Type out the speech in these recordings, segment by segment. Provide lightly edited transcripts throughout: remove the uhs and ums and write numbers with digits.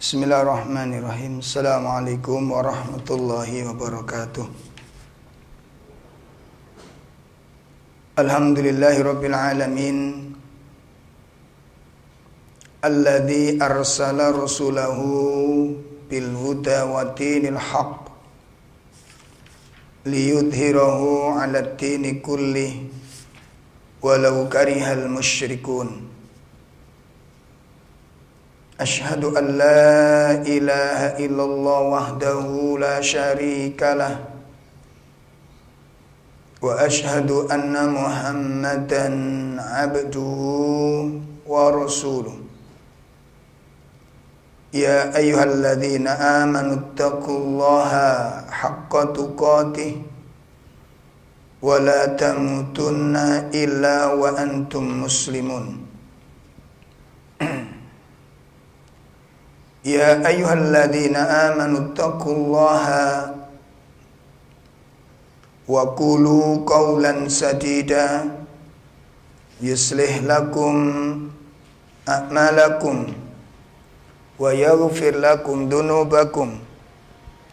Bismillahirrahmanirrahim. Assalamualaikum warahmatullahi wabarakatuh. Alhamdulillahirabbil alamin. Alladzi arsala rasulahu bil huda wa dinil haqq liyudhhirahu 'alad dini kullih walau karihal musyrikun. Ashhadu an la ilaha illallah wahdahu la syarika lah wa ashhadu anna Muhammadan abduhu wa rasuluh. Ya ayyuhalladzina amanu taqullaha haqqa tuqatih wa la tamutunna illa wa antum muslimun. Ya ayyuhalladzina amanu taqullaha wa qulu qawlan sadida yuslih lakum a'malakum wa yaghfir lakum dunubakum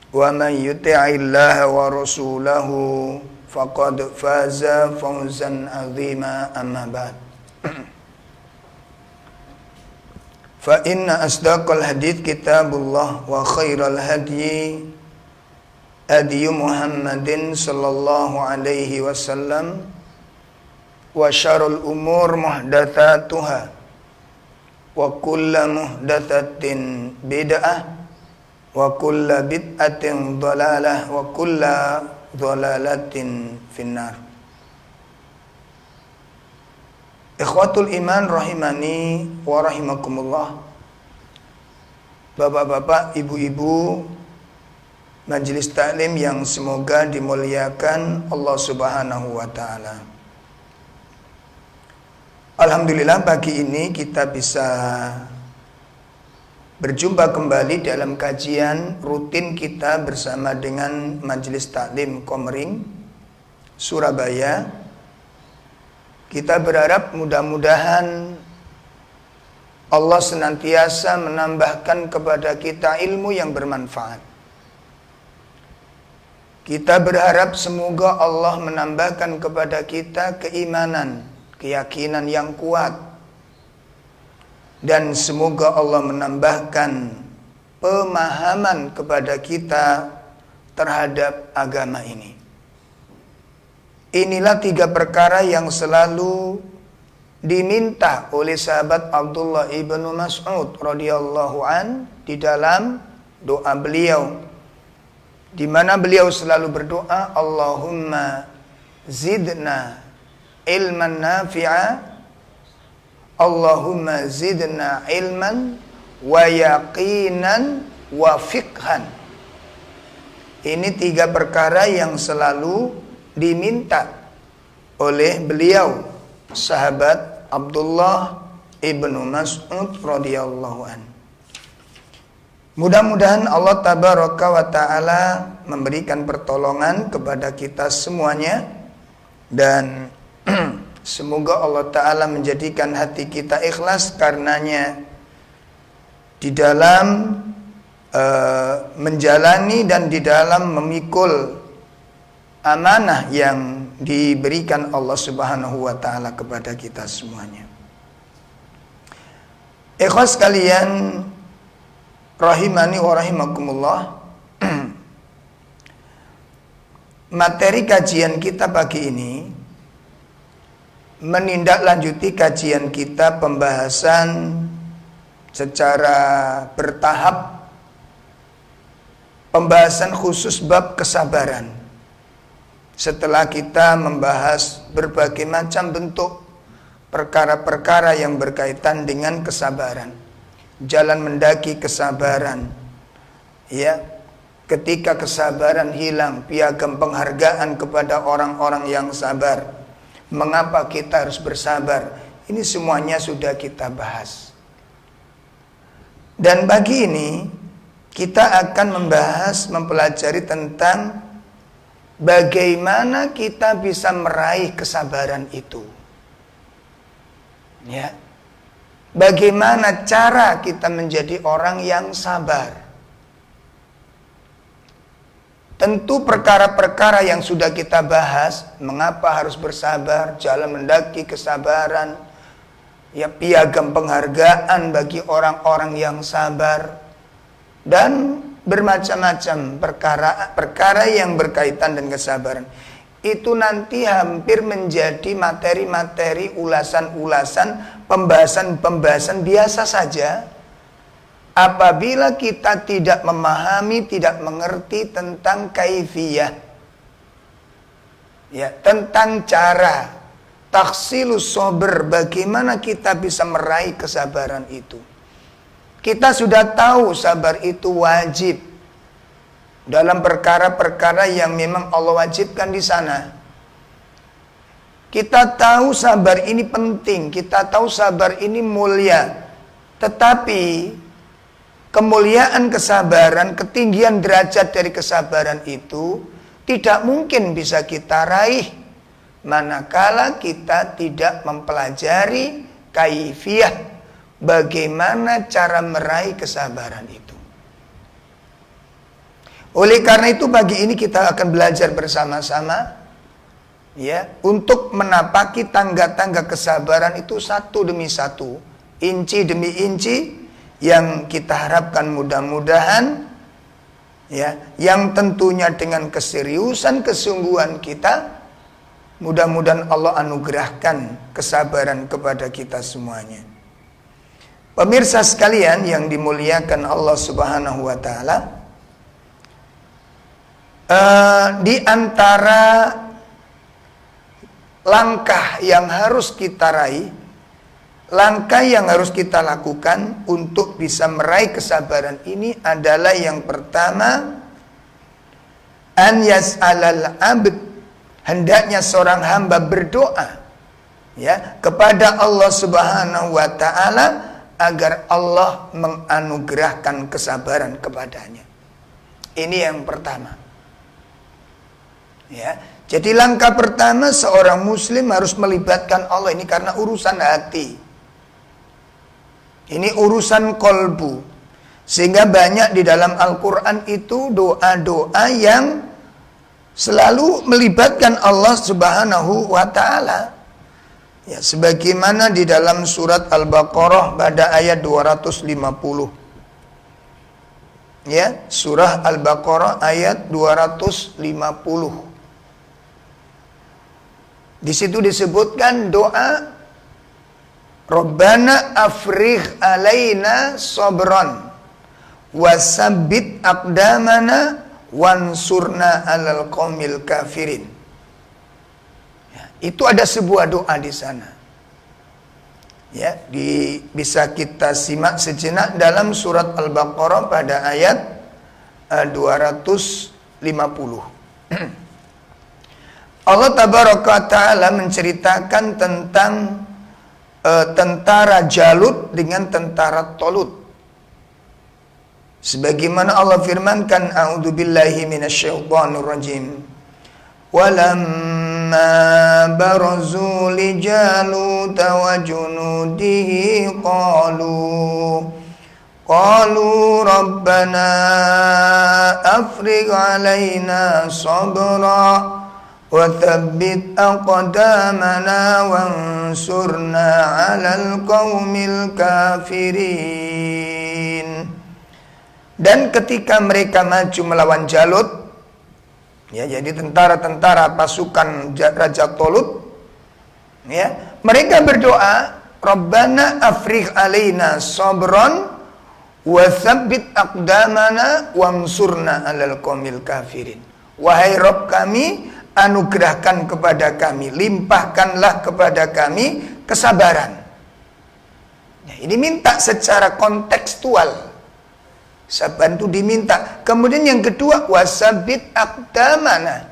wa man yuti'illaha wa rasulahu faqad faza fawzan 'azima, amma ba'd. Fa inna asdaqal hadits kitabullah wa khairal hadyi hadyu Muhammadin sallallahu alaihi wasallam wa syarrul umur muhdatsatuha wa kullu muhdatsatin bid'ah wa kullu bid'atin dhalalah wa kullu dhalalatin finnar. Ikhwatul iman rahimani wa rahimakumullah. Bapak-bapak, ibu-ibu majelis taklim yang semoga dimuliakan Allah Subhanahu wa taala. Alhamdulillah pagi ini kita bisa berjumpa kembali dalam kajian rutin kita bersama dengan majelis taklim Komering Surabaya. Kita berharap mudah-mudahan Allah senantiasa menambahkan kepada kita ilmu yang bermanfaat. Kita berharap semoga Allah menambahkan kepada kita keimanan, keyakinan yang kuat. Dan semoga Allah menambahkan pemahaman kepada kita terhadap agama ini. Inilah tiga perkara yang selalu diminta oleh sahabat Abdullah ibnu Mas'ud radhiyallahu an di dalam doa beliau, di mana beliau selalu berdoa, Allahumma zidna ilman nafi'a, Allahumma zidna ilman wa yaqinan wa fiqhan. Ini tiga perkara yang selalu diminta oleh beliau sahabat Abdullah ibnu Mas'ud radhiyallahu an. Mudah-mudahan Allah tabaraka wa taala memberikan pertolongan kepada kita semuanya, dan semoga Allah taala menjadikan hati kita ikhlas karenanya di dalam menjalani dan di dalam memikul amanah yang diberikan Allah Subhanahu wa taala kepada kita semuanya. Ikhwas sekalian rahimani wa rahimakumullah. Materi kajian kita pagi ini menindaklanjuti kajian kita pembahasan secara bertahap, pembahasan khusus bab kesabaran. Setelah kita membahas berbagai macam bentuk perkara-perkara yang berkaitan dengan kesabaran, jalan mendaki kesabaran, ya, ketika kesabaran hilang, piagam penghargaan kepada orang-orang yang sabar, mengapa kita harus bersabar, ini semuanya sudah kita bahas. Dan pagi ini kita akan membahas, mempelajari tentang bagaimana kita bisa meraih kesabaran itu. Ya. bagaimana cara kita menjadi orang yang sabar. Tentu perkara-perkara yang sudah kita bahas, mengapa harus bersabar, jalan mendaki kesabaran, ya piagam penghargaan bagi orang-orang yang sabar, dan bermacam-macam perkara yang berkaitan dengan kesabaran. Itu nanti hampir menjadi materi-materi ulasan-ulasan, pembahasan-pembahasan biasa saja. Apabila kita tidak memahami, tidak mengerti tentang kaifiyah, ya, tentang cara taksilus sober, bagaimana kita bisa meraih kesabaran itu. Kita sudah tahu sabar itu wajib dalam perkara-perkara yang memang Allah wajibkan di sana. Kita tahu sabar ini penting, kita tahu sabar ini mulia. Tetapi kemuliaan kesabaran, ketinggian derajat dari kesabaran itu tidak mungkin bisa kita raih manakala kita tidak mempelajari kaifiyah, bagaimana cara meraih kesabaran itu. Oleh karena itu pagi ini kita akan belajar bersama-sama, ya, untuk menapaki tangga-tangga kesabaran itu satu demi satu, inci demi inci, yang kita harapkan mudah-mudahan, ya, yang tentunya dengan keseriusan kesungguhan kita, mudah-mudahan Allah anugerahkan kesabaran kepada kita semuanya. Pemirsa sekalian yang dimuliakan Allah Subhanahu wa taala, di antara langkah yang harus kita raih, langkah yang harus kita lakukan untuk bisa meraih kesabaran ini adalah yang pertama, an yas'alal abd, hendaknya seorang hamba berdoa, ya, kepada Allah Subhanahu wa taala agar Allah menganugerahkan kesabaran kepadanya. Ini yang pertama. Ya, jadi langkah pertama seorang muslim harus melibatkan Allah ini karena urusan hati. Ini urusan kolbu. Sehingga banyak di dalam Al-Quran itu doa-doa yang selalu melibatkan Allah Subhanahu wa ta'ala. Ya, sebagaimana di dalam surat Al-Baqarah pada ayat 250. Ya, surah Al-Baqarah ayat 250. Di situ disebutkan doa Rabbana afrigh alaina sabran wasabbit aqdamana wansurna alal qaumil kafirin. Ya, itu ada sebuah doa di sana. Ya, bisa kita simak sejenak dalam surat Al-Baqarah pada ayat 250. Allah Tabaraka Ta'ala menceritakan tentang tentara Jalut dengan tentara Tolut. Sebagaimana Allah firmankan, a'udzubillahi minasyaitonir rajim. Walamma barazu li Jalut wa junudihi qalu rabbana afrigh alaina sabra wa thabbit aqdamana wansurna 'alal qaumil kafirin. Dan ketika mereka maju melawan Jalut, ya, jadi tentara-tentara pasukan Raja Tolut, ya, mereka berdoa, Rabbana afrigh alaina sabran wa thabbit aqdamana wansurna 'alal qaumil kafirin. Wahai Rabb kami, anugerahkan kepada kami, limpahkanlah kepada kami kesabaran. Ya, ini minta secara kontekstual. Sabar itu diminta. Kemudian yang kedua, wasabit aqdamana,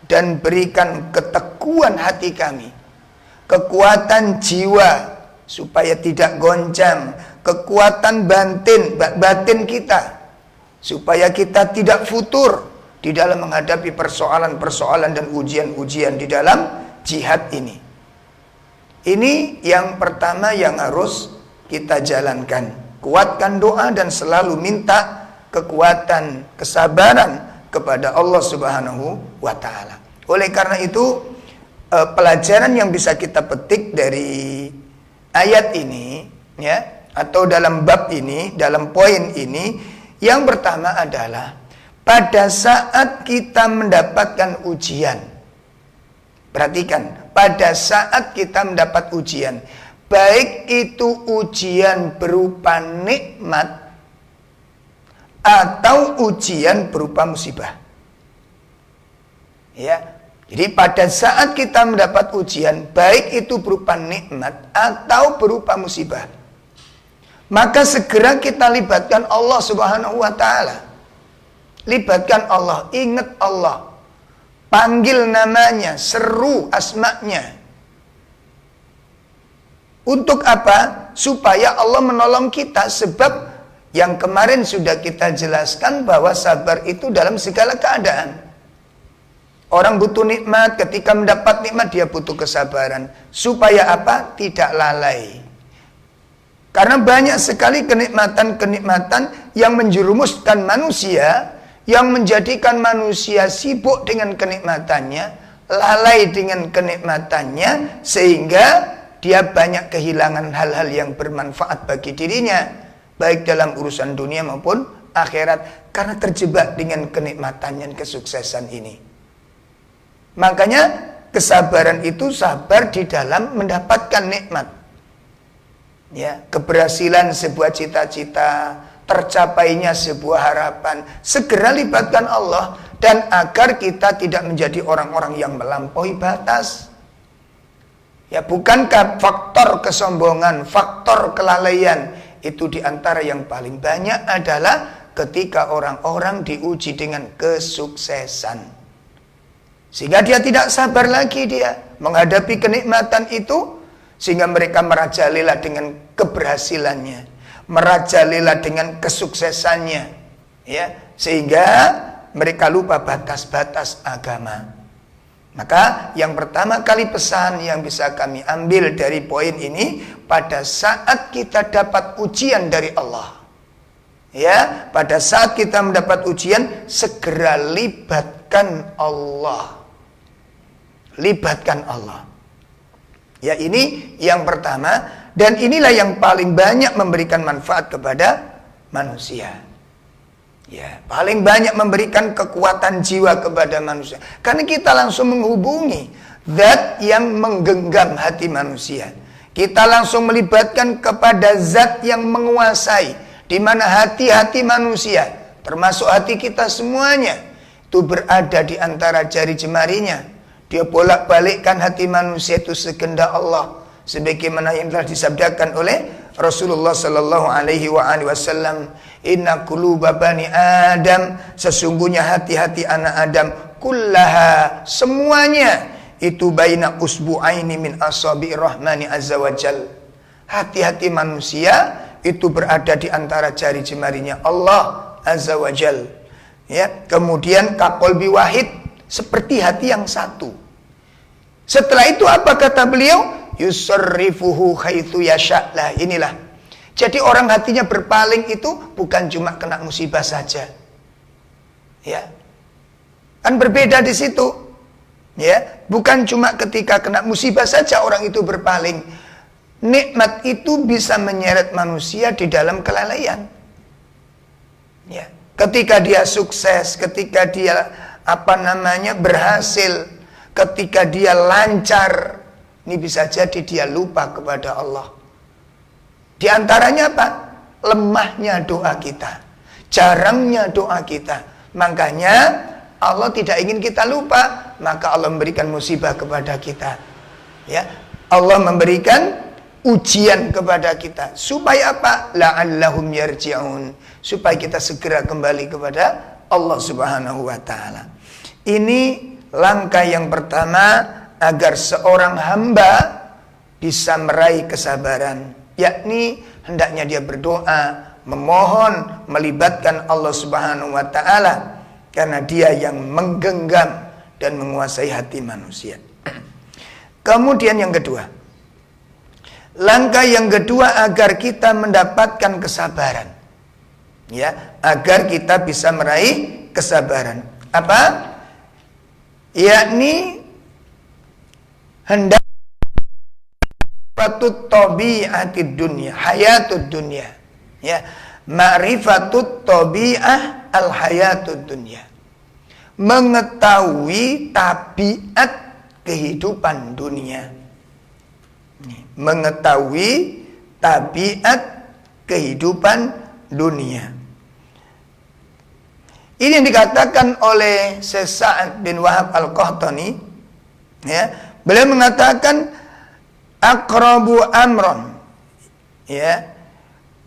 dan berikan ketekuan hati kami, kekuatan jiwa supaya tidak goncang, kekuatan batin kita supaya kita tidak futur di dalam menghadapi persoalan-persoalan dan ujian-ujian di dalam jihad ini. Ini yang pertama yang harus kita jalankan. Kuatkan doa dan selalu minta kekuatan, kesabaran kepada Allah Subhanahu wa Ta'ala. Oleh karena itu, pelajaran yang bisa kita petik dari ayat ini, ya, atau dalam bab ini, dalam poin ini, yang pertama adalah pada saat kita mendapatkan ujian, perhatikan, pada saat kita mendapat ujian, baik itu ujian berupa nikmat atau ujian berupa musibah. Ya. Jadi pada saat kita mendapat ujian, baik itu berupa nikmat atau berupa musibah, maka segera kita libatkan Allah Subhanahu wa Ta'ala. Libatkan Allah, ingat Allah, panggil namanya, seru asma'nya. Untuk apa? Supaya Allah menolong kita. Sebab yang kemarin sudah kita jelaskan bahwa sabar itu dalam segala keadaan. Orang butuh nikmat, ketika mendapat nikmat dia butuh kesabaran. Supaya apa? Tidak lalai. Karena banyak sekali kenikmatan-kenikmatan yang menjerumuskan manusia, yang menjadikan manusia sibuk dengan kenikmatannya, lalai dengan kenikmatannya, sehingga dia banyak kehilangan hal-hal yang bermanfaat bagi dirinya, baik dalam urusan dunia maupun akhirat, karena terjebak dengan kenikmatan dan kesuksesan ini. Makanya kesabaran itu sabar di dalam mendapatkan nikmat. Ya, keberhasilan sebuah cita-cita, tercapainya sebuah harapan, segera libatkan Allah, dan agar kita tidak menjadi orang-orang yang melampaui batas. Ya, bukankah faktor kesombongan, faktor kelalaian itu diantara yang paling banyak adalah ketika orang-orang diuji dengan kesuksesan. Sehingga dia tidak sabar lagi dia menghadapi kenikmatan itu, sehingga mereka merajalela dengan keberhasilannya, merajalela dengan kesuksesannya, ya, sehingga mereka lupa batas-batas agama. Maka yang pertama kali pesan yang bisa kami ambil dari poin ini, pada saat kita dapat ujian dari Allah, ya, pada saat kita mendapat ujian, segera libatkan Allah. Libatkan Allah. Ya, ini yang pertama, dan inilah yang paling banyak memberikan manfaat kepada manusia. Ya, paling banyak memberikan kekuatan jiwa kepada manusia. Karena kita langsung menghubungi zat yang menggenggam hati manusia. Kita langsung melibatkan kepada zat yang menguasai, di mana hati-hati manusia, termasuk hati kita semuanya, itu berada di antara jari jemarinya. Dia bolak-balikkan hati manusia itu sekehendak Allah, sebagaimana yang telah disabdakan oleh Rasulullah sallallahu alaihi wasallam, inna quluba bani Adam, sesungguhnya hati-hati anak Adam, kullaha, semuanya, itu baina usbu'aini min asabi'ir rahmani azza wajal. Hati-hati manusia itu berada di antara jari jemarinya Allah azza wajal. Ya, kemudian kaqalbi wahid, seperti hati yang satu. Setelah itu apa kata beliau? Yusarrifuhu haitsu yasha'. Lah inilah. Jadi orang hatinya berpaling itu bukan cuma kena musibah saja. Ya. Kan berbeda di situ. Ya, bukan cuma ketika kena musibah saja orang itu berpaling. Nikmat itu bisa menyeret manusia di dalam kelalaian. Ya. Ketika dia sukses, ketika dia berhasil, ketika dia lancar, ini bisa jadi dia lupa kepada Allah. Di antaranya apa? Lemahnya doa kita, jarangnya doa kita. Makanya Allah tidak ingin kita lupa, maka Allah memberikan musibah kepada kita. Ya, Allah memberikan ujian kepada kita supaya apa? La'allahum yarji'un, supaya kita segera kembali kepada Allah Subhanahu wa Ta'ala. Ini langkah yang pertama agar seorang hamba bisa meraih kesabaran, yakni hendaknya dia berdoa, memohon, melibatkan Allah Subhanahu wa Ta'ala, karena dia yang menggenggam dan menguasai hati manusia. Kemudian yang kedua, Langkah yang kedua agar kita mendapatkan kesabaran. Ya, agar kita bisa meraih kesabaran. Apa? Yakni hendak patut tabi'atid dunya, hayatud dunya. Ya, ma'rifatut tabi'ah al hayatud dunya. Mengetahui tabiat kehidupan dunia. Mengetahui tabiat kehidupan dunia. Ini yang dikatakan oleh Syekh Sa'ad bin Wahab Al-Qahtani. Ya, beliau mengatakan aqrabu amron. Ya,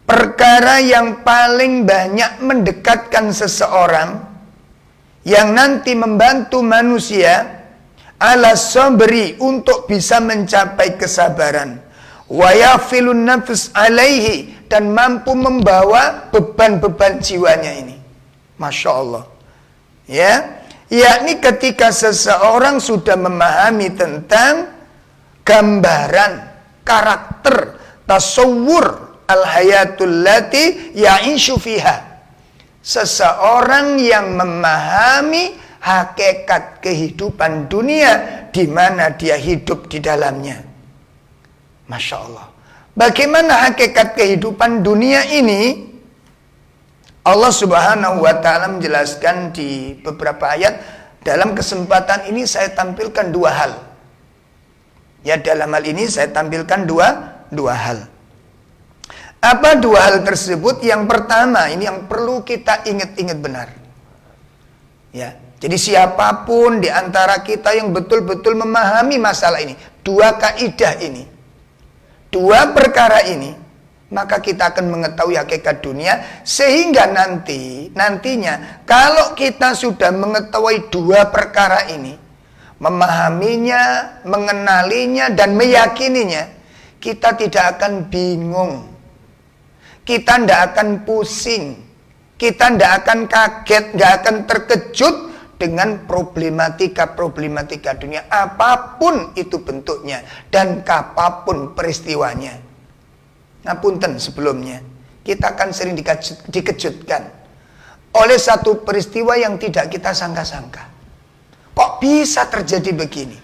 perkara yang paling banyak mendekatkan seseorang yang nanti membantu manusia ala sabri untuk bisa mencapai kesabaran, wa yafilun nafs alaihi, dan mampu membawa beban-beban jiwanya ini. Masya Allah. Ya, yakni ketika seseorang sudah memahami tentang gambaran, karakter, tasawwur al-hayatul lati ya'ishu fiha. Seseorang yang memahami hakikat kehidupan dunia di mana dia hidup di dalamnya. Masya Allah. Bagaimana hakikat kehidupan dunia ini? Allah Subhanahu wa ta'ala menjelaskan di beberapa ayat. Dalam kesempatan ini saya tampilkan dua hal. Ya, dalam hal ini saya tampilkan dua hal. Apa dua hal tersebut? Yang pertama, ini yang perlu kita ingat-ingat benar. Ya, jadi siapapun di antara kita yang betul-betul memahami masalah ini, dua kaidah ini, dua perkara ini, maka kita akan mengetahui hakikat dunia, sehingga nantinya kalau kita sudah mengetahui dua perkara ini, memahaminya, mengenalinya, dan meyakininya, kita tidak akan bingung, kita tidak akan pusing, kita tidak akan kaget, tidak akan terkejut dengan problematika dunia, apapun itu bentuknya dan apapun peristiwanya. Ngapunten sebelumnya, kita akan sering dikejutkan oleh satu peristiwa yang tidak kita sangka-sangka. Kok bisa terjadi begini?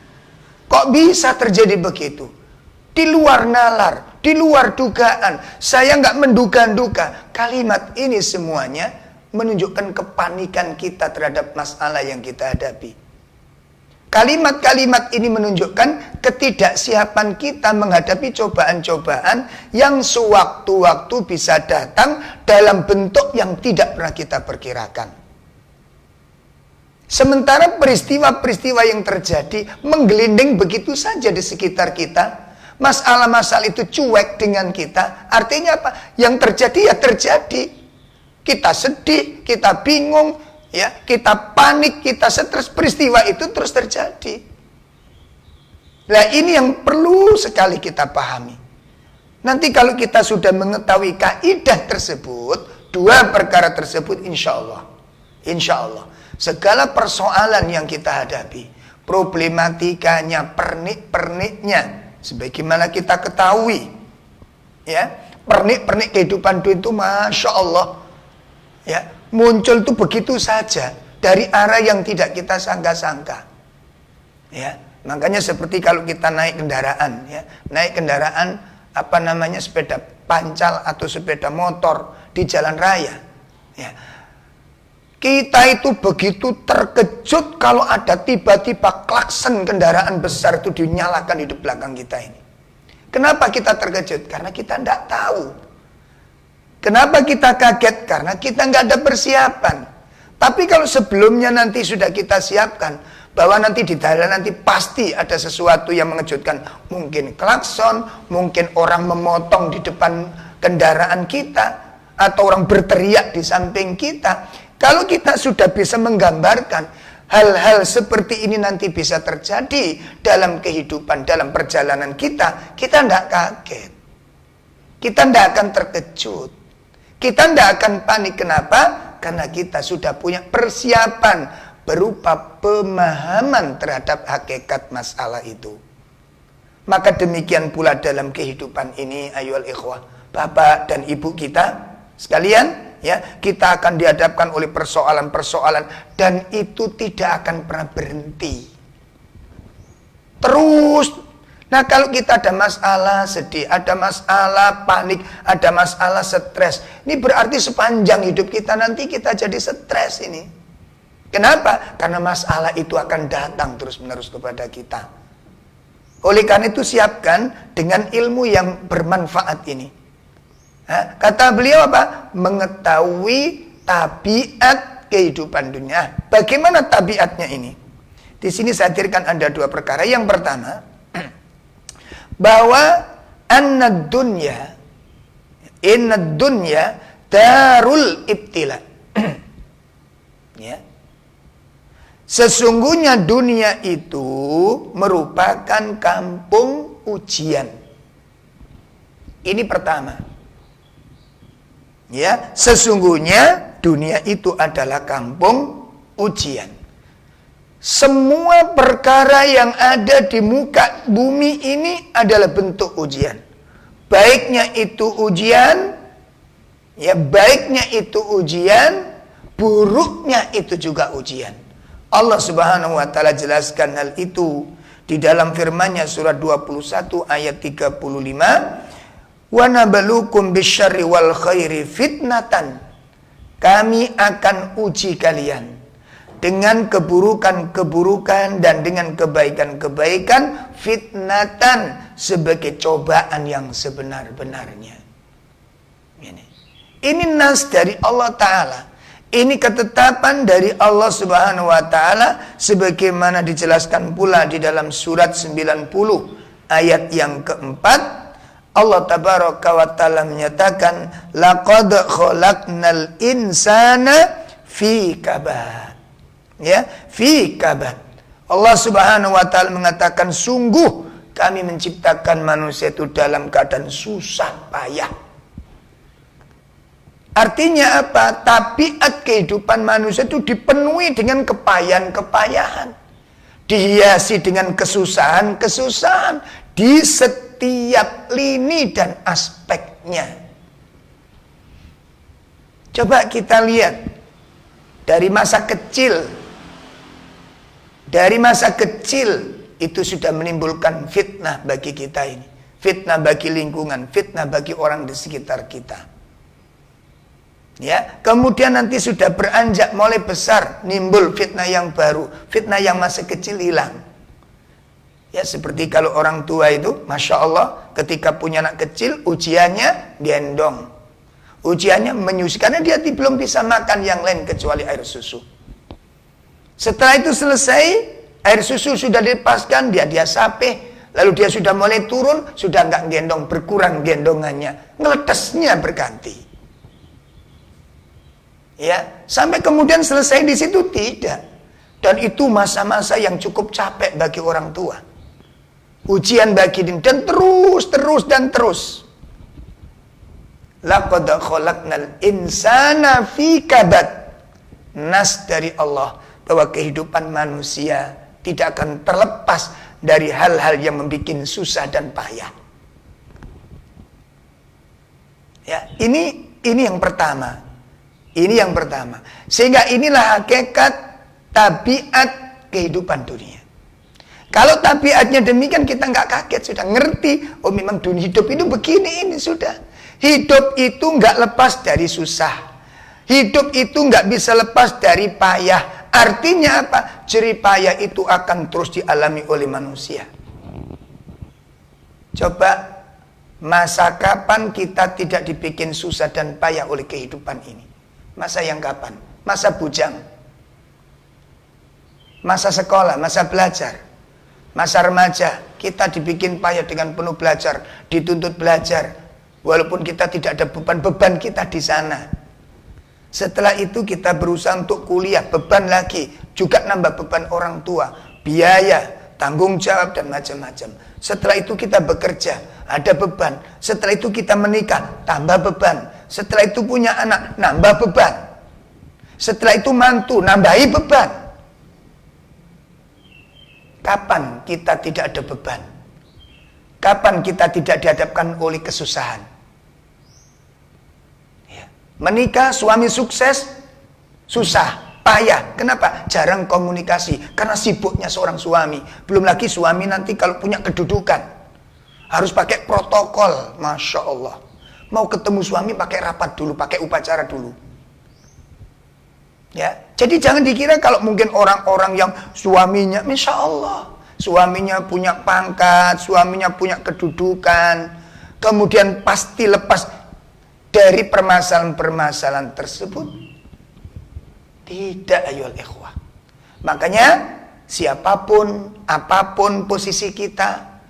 Kok bisa terjadi begitu? Di luar nalar, di luar dugaan. Saya nggak menduga-duga. Kalimat ini semuanya menunjukkan kepanikan kita terhadap masalah yang kita hadapi. Kalimat-kalimat ini menunjukkan ketidaksiapan kita menghadapi cobaan-cobaan yang sewaktu-waktu bisa datang dalam bentuk yang tidak pernah kita perkirakan. Sementara peristiwa-peristiwa yang terjadi menggelinding begitu saja di sekitar kita. Masalah-masalah itu cuek dengan kita. Artinya apa? Yang terjadi ya terjadi. Kita sedih, kita bingung, ya, kita panik, kita stres, peristiwa itu terus terjadi. Nah, ini yang perlu sekali kita pahami. Nanti kalau kita sudah mengetahui kaidah tersebut, dua perkara tersebut, insya Allah, segala persoalan yang kita hadapi, problematikanya, pernik-perniknya, sebagaimana kita ketahui, ya, pernik-pernik kehidupan itu, masya Allah, ya, muncul itu begitu saja dari arah yang tidak kita sangka-sangka. Ya, makanya seperti kalau kita naik kendaraan, ya, naik kendaraan sepeda pancal atau sepeda motor di jalan raya. Ya. Kita itu begitu terkejut kalau ada tiba-tiba klakson kendaraan besar itu dinyalakan di belakang kita ini. Kenapa kita terkejut? Karena kita tidak tahu. Kenapa kita kaget? Karena kita nggak ada persiapan. Tapi kalau sebelumnya nanti sudah kita siapkan, bahwa nanti di dalam nanti pasti ada sesuatu yang mengejutkan. Mungkin klakson, mungkin orang memotong di depan kendaraan kita, atau orang berteriak di samping kita. Kalau kita sudah bisa menggambarkan hal-hal seperti ini nanti bisa terjadi dalam kehidupan, dalam perjalanan kita tidak kaget. Kita tidak akan terkejut. Kita tidak akan panik. Kenapa? Karena kita sudah punya persiapan berupa pemahaman terhadap hakikat masalah itu. Maka demikian pula dalam kehidupan ini, ayyuhal ikhwah, bapak dan ibu kita sekalian, ya, kita akan dihadapkan oleh persoalan-persoalan dan itu tidak akan pernah berhenti. Terus, nah kalau kita ada masalah sedih, ada masalah panik, ada masalah stres, ini berarti sepanjang hidup kita nanti kita jadi stres ini. Kenapa? Karena masalah itu akan datang terus-menerus kepada kita. Oleh karena itu siapkan dengan ilmu yang bermanfaat ini. Kata beliau apa? Mengetahui tabiat kehidupan dunia. Bagaimana tabiatnya ini? Di sini saya hadirkan Anda dua perkara. Yang pertama, bahwa inna dunya darul ibtila. Ya. Sesungguhnya dunia itu merupakan kampung ujian. Ini pertama. Ya, sesungguhnya dunia itu adalah kampung ujian. Semua perkara yang ada di muka bumi ini adalah bentuk ujian. Baiknya itu ujian, ya baiknya itu ujian, buruknya itu juga ujian. Allah Subhanahu wa taala jelaskan hal itu di dalam firman-Nya surat 21 ayat 35, "Wa nabluukum bisyarri wal khairi fitnatan." Kami akan uji kalian dengan keburukan-keburukan dan dengan kebaikan-kebaikan, fitnatan, sebagai cobaan yang sebenar-benarnya. Ini nas dari Allah Ta'ala. Ini ketetapan dari Allah Subhanahu wa taala sebagaimana dijelaskan pula di dalam surat 90 ayat yang keempat. Allah tabaraka wa taala menyatakan, laqad khalaqnal insana fi kabad. Ya, fi kabad. Allah Subhanahu wa taala mengatakan, sungguh kami menciptakan manusia itu dalam keadaan susah payah. Artinya apa? Tabiat kehidupan manusia itu dipenuhi dengan kepayahan-kepayahan. Dihiasi dengan kesusahan-kesusahan di setiap lini dan aspeknya. Coba kita lihat dari masa kecil. Dari masa kecil itu sudah menimbulkan fitnah bagi kita ini. Fitnah bagi lingkungan, fitnah bagi orang di sekitar kita. Ya, kemudian nanti sudah beranjak mulai besar, nimbul fitnah yang baru, fitnah yang masih kecil hilang. Ya, seperti kalau orang tua itu, masya Allah, ketika punya anak kecil, ujiannya gendong, ujiannya menyusui, karena dia belum bisa makan yang lain kecuali air susu. Setelah itu selesai, air susu sudah dilepaskan, dia sape, lalu dia sudah mulai turun, sudah nggak gendong, berkurang gendongannya, ngeletesnya berganti. Ya, sampai kemudian selesai di situ tidak. Dan itu masa-masa yang cukup capek bagi orang tua. Ujian bagi dia dan terus. Laqad khalaqnal insana fi kabad. Nas dari Allah bahwa kehidupan manusia tidak akan terlepas dari hal-hal yang membuat susah dan payah. Ya, ini yang pertama. Ini yang pertama. Sehingga inilah hakikat tabiat kehidupan dunia. Kalau tabiatnya demikian, kita nggak kaget, sudah ngerti. Oh, memang dunia hidup itu begini, ini sudah. Hidup itu nggak lepas dari susah. Hidup itu nggak bisa lepas dari payah. Artinya apa? Jerih payah itu akan terus dialami oleh manusia. Coba, masa kapan kita tidak dibikin susah dan payah oleh kehidupan ini? Masa yang kapan? Masa bujang, masa sekolah, masa belajar, masa remaja. Kita dibikin payah dengan penuh belajar, dituntut belajar, walaupun kita tidak ada beban kita di sana. Setelah itu kita berusaha untuk kuliah, beban lagi, juga nambah beban orang tua, biaya, tanggung jawab dan macam-macam. Setelah itu kita bekerja, ada beban. Setelah itu kita menikah, tambah beban. Setelah itu punya anak, nambah beban. Setelah itu mantu, nambahi beban. Kapan kita tidak ada beban? Kapan kita tidak dihadapkan oleh kesusahan? Ya. Menikah, suami sukses, susah, payah. Kenapa? Jarang komunikasi. Karena sibuknya seorang suami. Belum lagi suami nanti kalau punya kedudukan, harus pakai protokol. Masya Allah. Mau ketemu suami pakai rapat dulu, pakai upacara dulu. Ya, jadi jangan dikira kalau mungkin orang-orang yang suaminya, Masya Allah, suaminya punya pangkat, suaminya punya kedudukan, kemudian pasti lepas dari permasalahan-permasalahan tersebut. Tidak, ayyuhal ikhwah. Makanya siapapun, apapun posisi kita,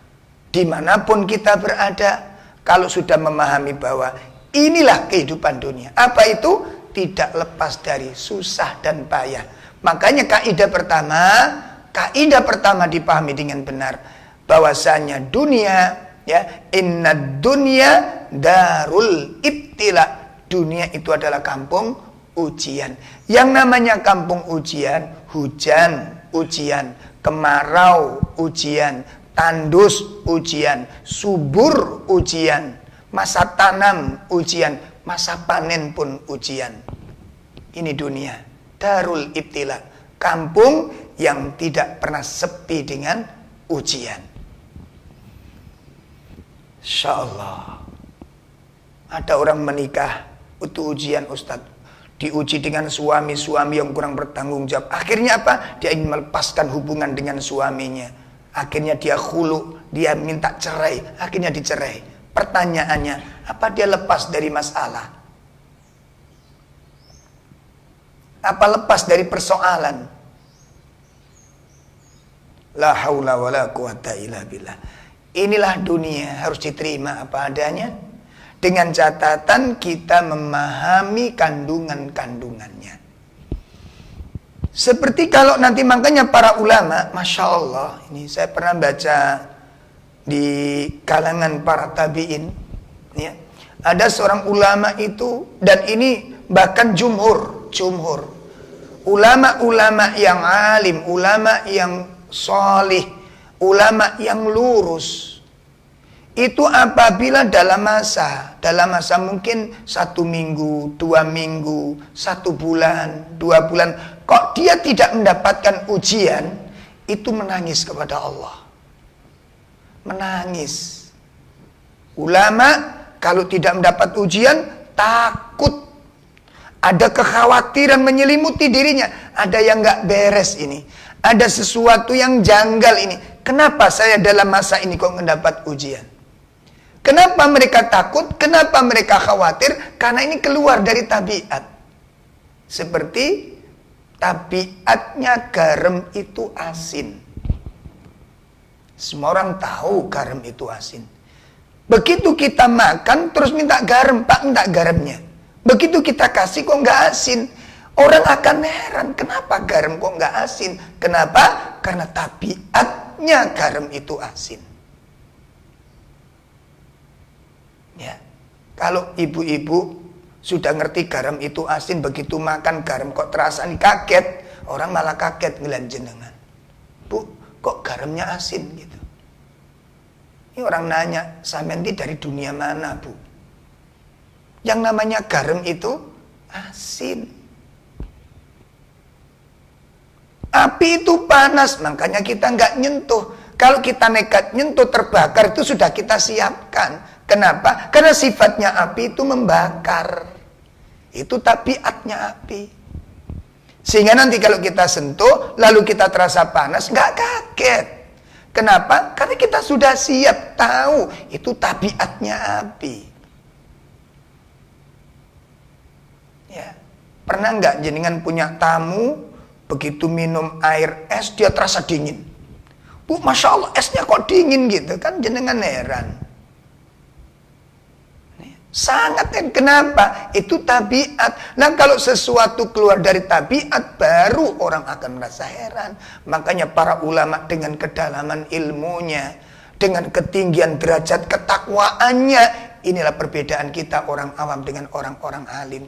dimanapun kita berada, kalau sudah memahami bahwa inilah kehidupan dunia, apa itu? Tidak lepas dari susah dan payah. Makanya kaidah pertama dipahami dengan benar, bahwasanya dunia, ya, inna dunya darul ibtila, dunia itu adalah kampung ujian. Yang namanya kampung ujian, hujan ujian, kemarau ujian, tandus ujian, subur ujian, masa tanam ujian, masa panen pun ujian. Ini dunia, darul ibtila, kampung yang tidak pernah sepi dengan ujian. Insya Allah. Ada orang menikah, itu ujian Ustadz. Diuji dengan suami-suami yang kurang bertanggung jawab. Akhirnya apa? Dia ingin melepaskan hubungan dengan suaminya. Akhirnya dia khulu, dia minta cerai. Akhirnya dicerai. Pertanyaannya, apa dia lepas dari masalah? Apa lepas dari persoalan? La haula wa la quwata illa billah. Inilah dunia, harus diterima apa adanya, dengan catatan kita memahami kandungan-kandungannya. Seperti kalau nanti, makanya para ulama, Masya Allah, ini saya pernah baca di kalangan para tabi'in, ya, ada seorang ulama itu, dan ini bahkan jumhur, ulama-ulama yang alim, ulama yang solih, ulama yang lurus, itu apabila dalam masa mungkin 1 minggu, 2 minggu, 1 bulan, 2 bulan, kok dia tidak mendapatkan ujian, itu menangis kepada Allah. Menangis. Ulama kalau tidak mendapat ujian, takut. Ada kekhawatiran menyelimuti dirinya. Ada yang gak beres ini. Ada sesuatu yang janggal ini. Kenapa saya dalam masa ini kok mendapat ujian? Kenapa mereka takut? Kenapa mereka khawatir? Karena ini keluar dari tabiat. Seperti tabiatnya garam itu asin. Semua orang tahu garam itu asin. Begitu kita makan terus minta garam, Pak minta garamnya. Begitu kita kasih kok nggak asin. Orang akan heran, kenapa garam kok nggak asin? Kenapa? Karena tabiatnya garam itu asin. Ya, kalau ibu-ibu sudah ngerti garam itu asin, begitu makan garam kok terasa nih, kaget. Orang malah kaget ngeliat jenengan. Bu, kok garamnya asin gitu. Ini orang nanya, sampean ini dari dunia mana, Bu? Yang namanya garam itu asin. Api itu panas, makanya kita nggak nyentuh. Kalau kita nekat nyentuh terbakar, itu sudah kita siapkan. Kenapa? Karena sifatnya api itu membakar. Itu tabiatnya api. Sehingga nanti kalau kita sentuh, lalu kita terasa panas, nggak kaget. Kenapa? Karena kita sudah siap tahu itu tabiatnya api. Ya, pernah nggak jenengan punya tamu, begitu minum air es dia terasa dingin? Bu, Masya Allah esnya kok dingin gitu kan, jenengan heran. Sangat, kenapa? Itu tabiat. Nah kalau sesuatu keluar dari tabiat, baru orang akan merasa heran. Makanya para ulama dengan kedalaman ilmunya, dengan ketinggian derajat ketakwaannya, inilah perbedaan kita orang awam dengan orang-orang alim.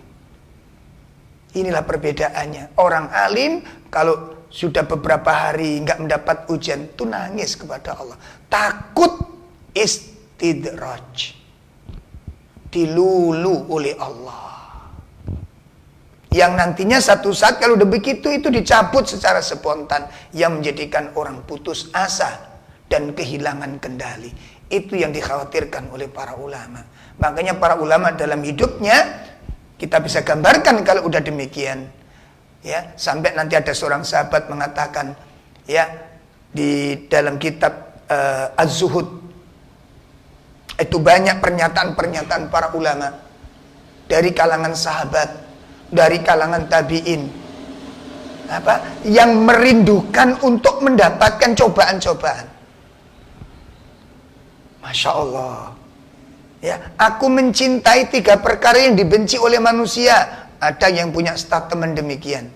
Inilah perbedaannya. Orang alim kalau sudah beberapa hari nggak mendapat ujian, itu nangis kepada Allah. Takut istidraj. Dilulu oleh Allah. Yang nantinya satu saat kalau udah begitu itu dicabut secara spontan. Yang menjadikan orang putus asa dan kehilangan kendali. Itu yang dikhawatirkan oleh para ulama. Makanya para ulama dalam hidupnya kita bisa gambarkan kalau udah demikian. Ya, sampai nanti ada seorang sahabat mengatakan, ya, di dalam kitab Az-Zuhud itu banyak pernyataan-pernyataan para ulama dari kalangan sahabat, dari kalangan tabi'in, yang merindukan untuk mendapatkan cobaan-cobaan. Masya Allah. Ya, aku mencintai 3 perkara yang dibenci oleh manusia. Ada yang punya statement demikian.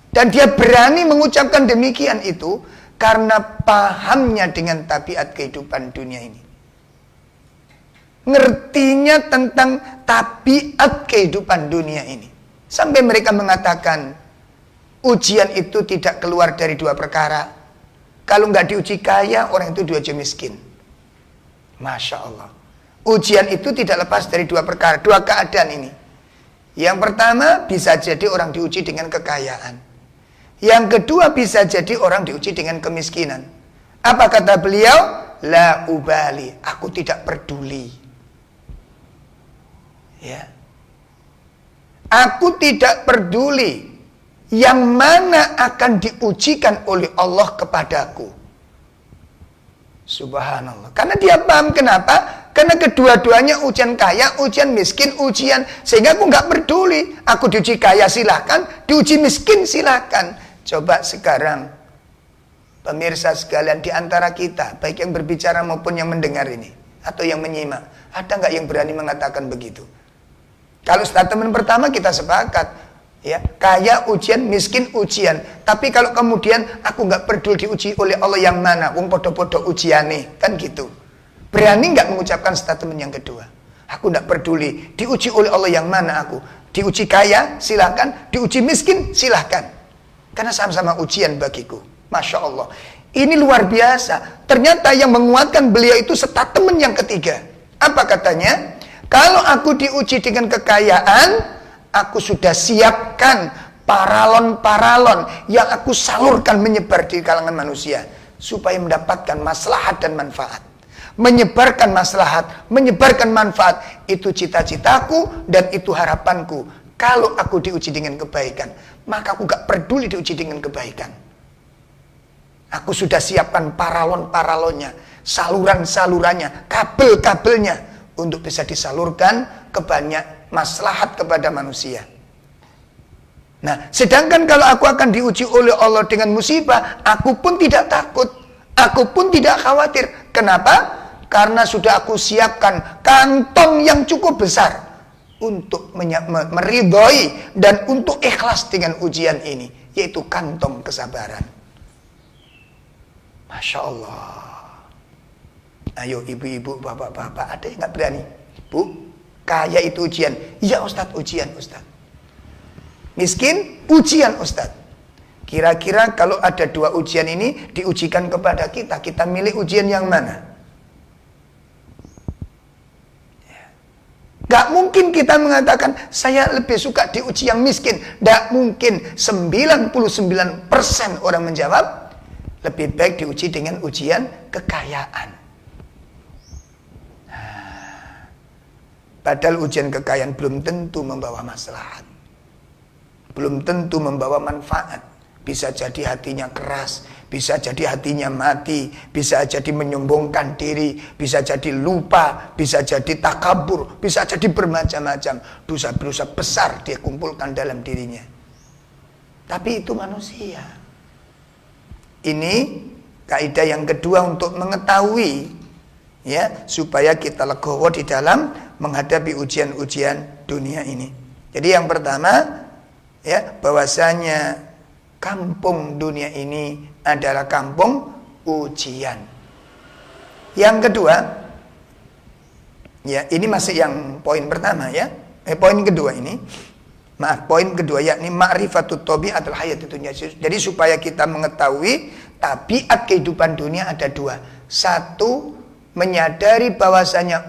Dan dia berani mengucapkan demikian itu karena pahamnya dengan tabiat kehidupan dunia ini. Ngertinya tentang tabiat kehidupan dunia ini. Sampai mereka mengatakan, ujian itu tidak keluar dari 2 perkara. Kalau nggak diuji kaya, orang itu diuji miskin. Masya Allah. Ujian itu tidak lepas dari 2 perkara, 2 keadaan ini. Yang pertama, bisa jadi orang diuji dengan kekayaan. Yang kedua, bisa jadi orang diuji dengan kemiskinan. Apa kata beliau? La ubali, aku tidak peduli. Ya. Aku tidak peduli yang mana akan diujikan oleh Allah kepadaku. Subhanallah. Karena dia paham kenapa? Karena kedua-duanya ujian kaya, ujian miskin, ujian. Sehingga aku nggak peduli. Aku diuji kaya silahkan, diuji miskin silahkan. Coba sekarang, pemirsa sekalian di antara kita, baik yang berbicara maupun yang mendengar ini, atau yang menyimak, ada nggak yang berani mengatakan begitu? Kalau statement pertama kita sepakat. Ya, kaya ujian, miskin ujian. Tapi kalau kemudian aku nggak peduli diuji oleh Allah yang mana, wong podo-podo ujiane, kan gitu. Berani nggak mengucapkan statement yang kedua? Aku nggak peduli diuji oleh Allah yang mana aku. Diuji kaya, silakan. Diuji miskin, silakan. Karena sama-sama ujian bagiku. Masya Allah. Ini luar biasa. Ternyata yang menguatkan beliau itu statement yang ketiga. Apa katanya? Kalau aku diuji dengan kekayaan, aku sudah siapkan paralon-paralon yang aku salurkan menyebar di kalangan manusia supaya mendapatkan maslahat dan manfaat. Menyebarkan maslahat, menyebarkan manfaat, itu cita-citaku dan itu harapanku. Kalau aku diuji dengan kebaikan, maka aku gak peduli diuji dengan kebaikan. Aku sudah siapkan paralon-paralonnya, saluran-salurannya, kabel-kabelnya untuk bisa disalurkan ke banyak maslahat kepada manusia. Nah, sedangkan kalau aku akan diuji oleh Allah dengan musibah, aku pun tidak takut, aku pun tidak khawatir. Kenapa? Karena sudah aku siapkan kantong yang cukup besar untuk meridhoi dan untuk ikhlas dengan ujian ini, yaitu kantong kesabaran. Masya Allah. Ayo ibu-ibu, bapak-bapak, ada yang nggak berani? Bu, kaya itu ujian. Iya Ustadz, ujian Ustadz. Miskin, ujian Ustadz. Kira-kira kalau ada 2 ujian ini diujikan kepada kita, kita milih ujian yang mana? Gak mungkin kita mengatakan, saya lebih suka diuji yang miskin. Gak mungkin. 99% orang menjawab, lebih baik diuji dengan ujian kekayaan. Padahal ujian kekayaan belum tentu membawa maslahat. Belum tentu membawa manfaat. Bisa jadi hatinya keras, bisa jadi hatinya mati, bisa jadi menyombongkan diri, bisa jadi lupa, bisa jadi takabur, bisa jadi bermacam-macam. Dosa-dosa besar dia kumpulkan dalam dirinya. Tapi itu manusia. Ini kaidah yang kedua untuk mengetahui, ya, supaya kita legowo di dalam menghadapi ujian-ujian dunia ini. Jadi yang pertama, ya, bahwasanya kampung dunia ini adalah kampung ujian. Yang kedua, ya, ini masih yang poin pertama, ya. Poin kedua ini, poin kedua yakni ma'rifatut tabi'atul hayatid dunya. Jadi supaya kita mengetahui tabiat kehidupan dunia ada 2. Satu, menyadari bahwasanya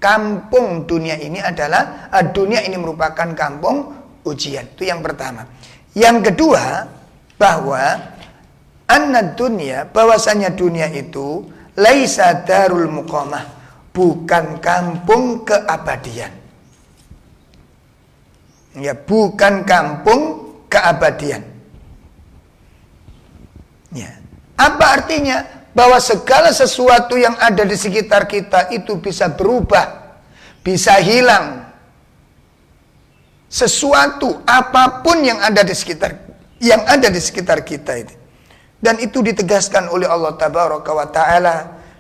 kampung dunia ini adalah dunia ini merupakan kampung ujian. Itu yang pertama. Yang kedua, bahwa annad dunya, bahwasanya dunia itu laisa darul muqamah, bukan kampung keabadian. Ya, bukan kampung keabadian. Ya. Apa artinya? Bahwa segala sesuatu yang ada di sekitar kita itu bisa berubah, bisa hilang. Sesuatu apapun yang ada di sekitar kita itu. Dan itu ditegaskan oleh Allah Tabaraka wa Ta'ala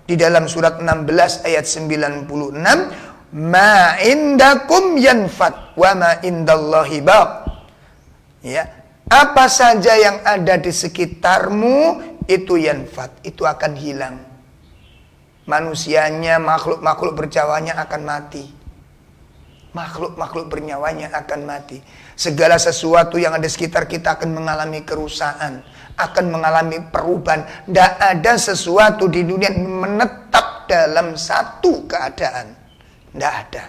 di dalam surat 16 ayat 96, ma indakum yanfad wa ma indallahi baq. Ya, apa saja yang ada di sekitarmu itu yanfad, itu akan hilang. Manusianya, makhluk-makhluk berjawanya akan mati. Makhluk-makhluk bernyawanya akan mati. Segala sesuatu yang ada di sekitar kita akan mengalami kerusakan, akan mengalami perubahan. Tidak ada sesuatu di dunia yang menetap dalam satu keadaan. Tidak ada.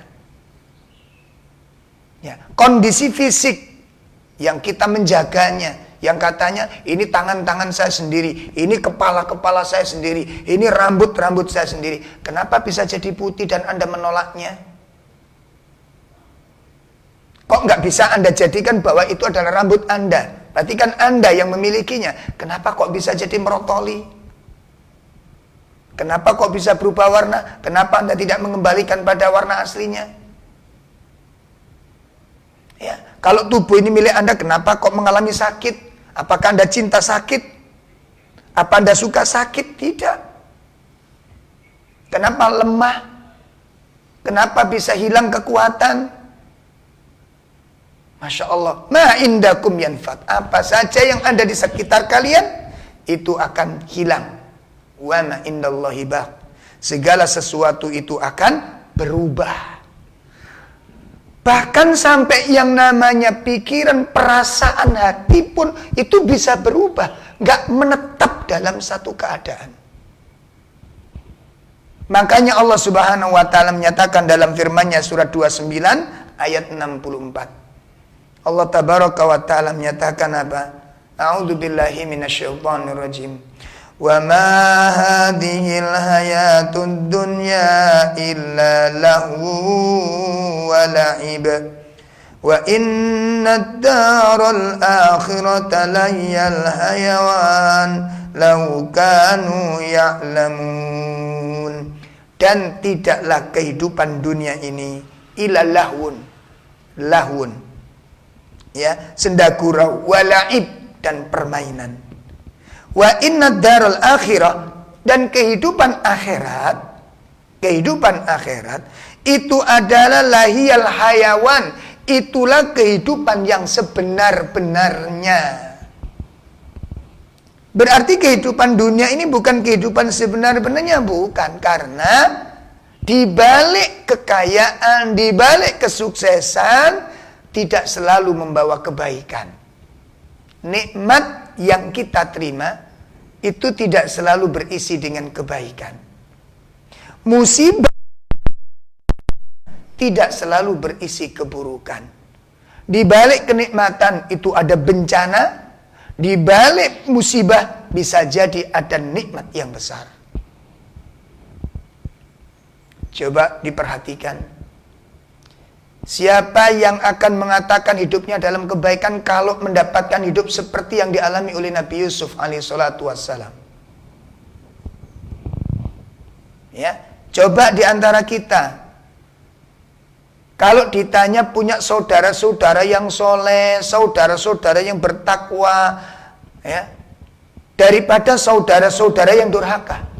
Ya, kondisi fisik yang kita menjaganya, yang katanya ini tangan-tangan saya sendiri, ini kepala-kepala saya sendiri, ini rambut-rambut saya sendiri. Kenapa bisa jadi putih dan Anda menolaknya? Kok nggak bisa Anda jadikan bahwa itu adalah rambut Anda? Berarti kan Anda yang memilikinya. Kenapa kok bisa jadi merotoli? Kenapa kok bisa berubah warna? Kenapa Anda tidak mengembalikan pada warna aslinya? Ya, kalau tubuh ini milik Anda, kenapa kok mengalami sakit? Apakah Anda cinta sakit? Apa Anda suka sakit? Tidak. Kenapa lemah? Kenapa bisa hilang kekuatan? Masya Allah. Ma indakum yanfad. Apa saja yang ada di sekitar kalian, itu akan hilang. Wa ma indallahi baq. Segala sesuatu itu akan berubah. Bahkan sampai yang namanya pikiran, perasaan, hati pun itu bisa berubah. Gak menetap dalam satu keadaan. Makanya Allah Subhanahu wa Ta'ala menyatakan dalam firman-Nya surat 29 ayat 64. Allah Tabaraka wa Ta'ala menyatakan apa? A'udzu billahi minasyaitonir rajim. Wa ma hadhil hayatud dunya illa lahu wa la'ib. Wa inna ad-daral akhirata layyal hayawan law kanu ya'lamun. Dan tidaklah kehidupan dunia ini illa lahun. Lahun. Ya, senda gurau, walaib, dan permainan. Wa inna darul akhirah, dan kehidupan akhirat itu adalah lahiyal hayawan, itulah kehidupan yang sebenar-benarnya. Berarti kehidupan dunia ini bukan kehidupan sebenar-benarnya, bukan, karena di balik kekayaan, di balik kesuksesan tidak selalu membawa kebaikan. Nikmat yang kita terima itu tidak selalu berisi dengan kebaikan. Musibah tidak selalu berisi keburukan. Di balik kenikmatan itu ada bencana, di balik musibah bisa jadi ada nikmat yang besar. Coba diperhatikan. Siapa yang akan mengatakan hidupnya dalam kebaikan kalau mendapatkan hidup seperti yang dialami oleh Nabi Yusuf alaihissalatu wassalam? Ya, coba di antara kita, kalau ditanya punya saudara-saudara yang soleh, saudara-saudara yang bertakwa, ya, daripada saudara-saudara yang durhaka.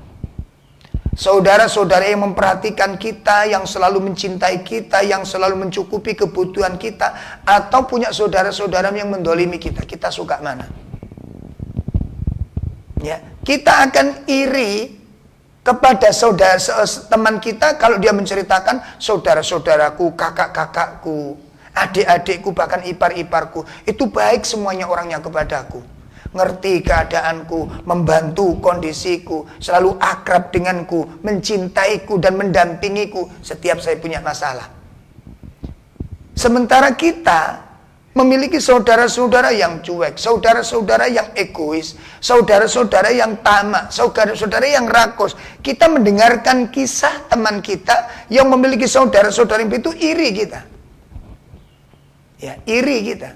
Saudara-saudara yang memperhatikan kita, yang selalu mencintai kita, yang selalu mencukupi kebutuhan kita, atau punya saudara-saudara yang mendolimi kita, kita suka mana? Ya, kita akan iri kepada saudara teman kita kalau dia menceritakan saudara-saudaraku, kakak-kakakku, adik-adikku, bahkan ipar-iparku itu baik semuanya orangnya kepadaku. ngerti keadaanku, membantu kondisiku, selalu akrab denganku, mencintaiku dan mendampingiku setiap saya punya masalah. Sementara kita memiliki saudara-saudara yang cuek, saudara-saudara yang egois, saudara-saudara yang tamak, saudara-saudara yang rakus. Kita mendengarkan kisah teman kita yang memiliki saudara-saudara itu iri kita. Ya, iri kita.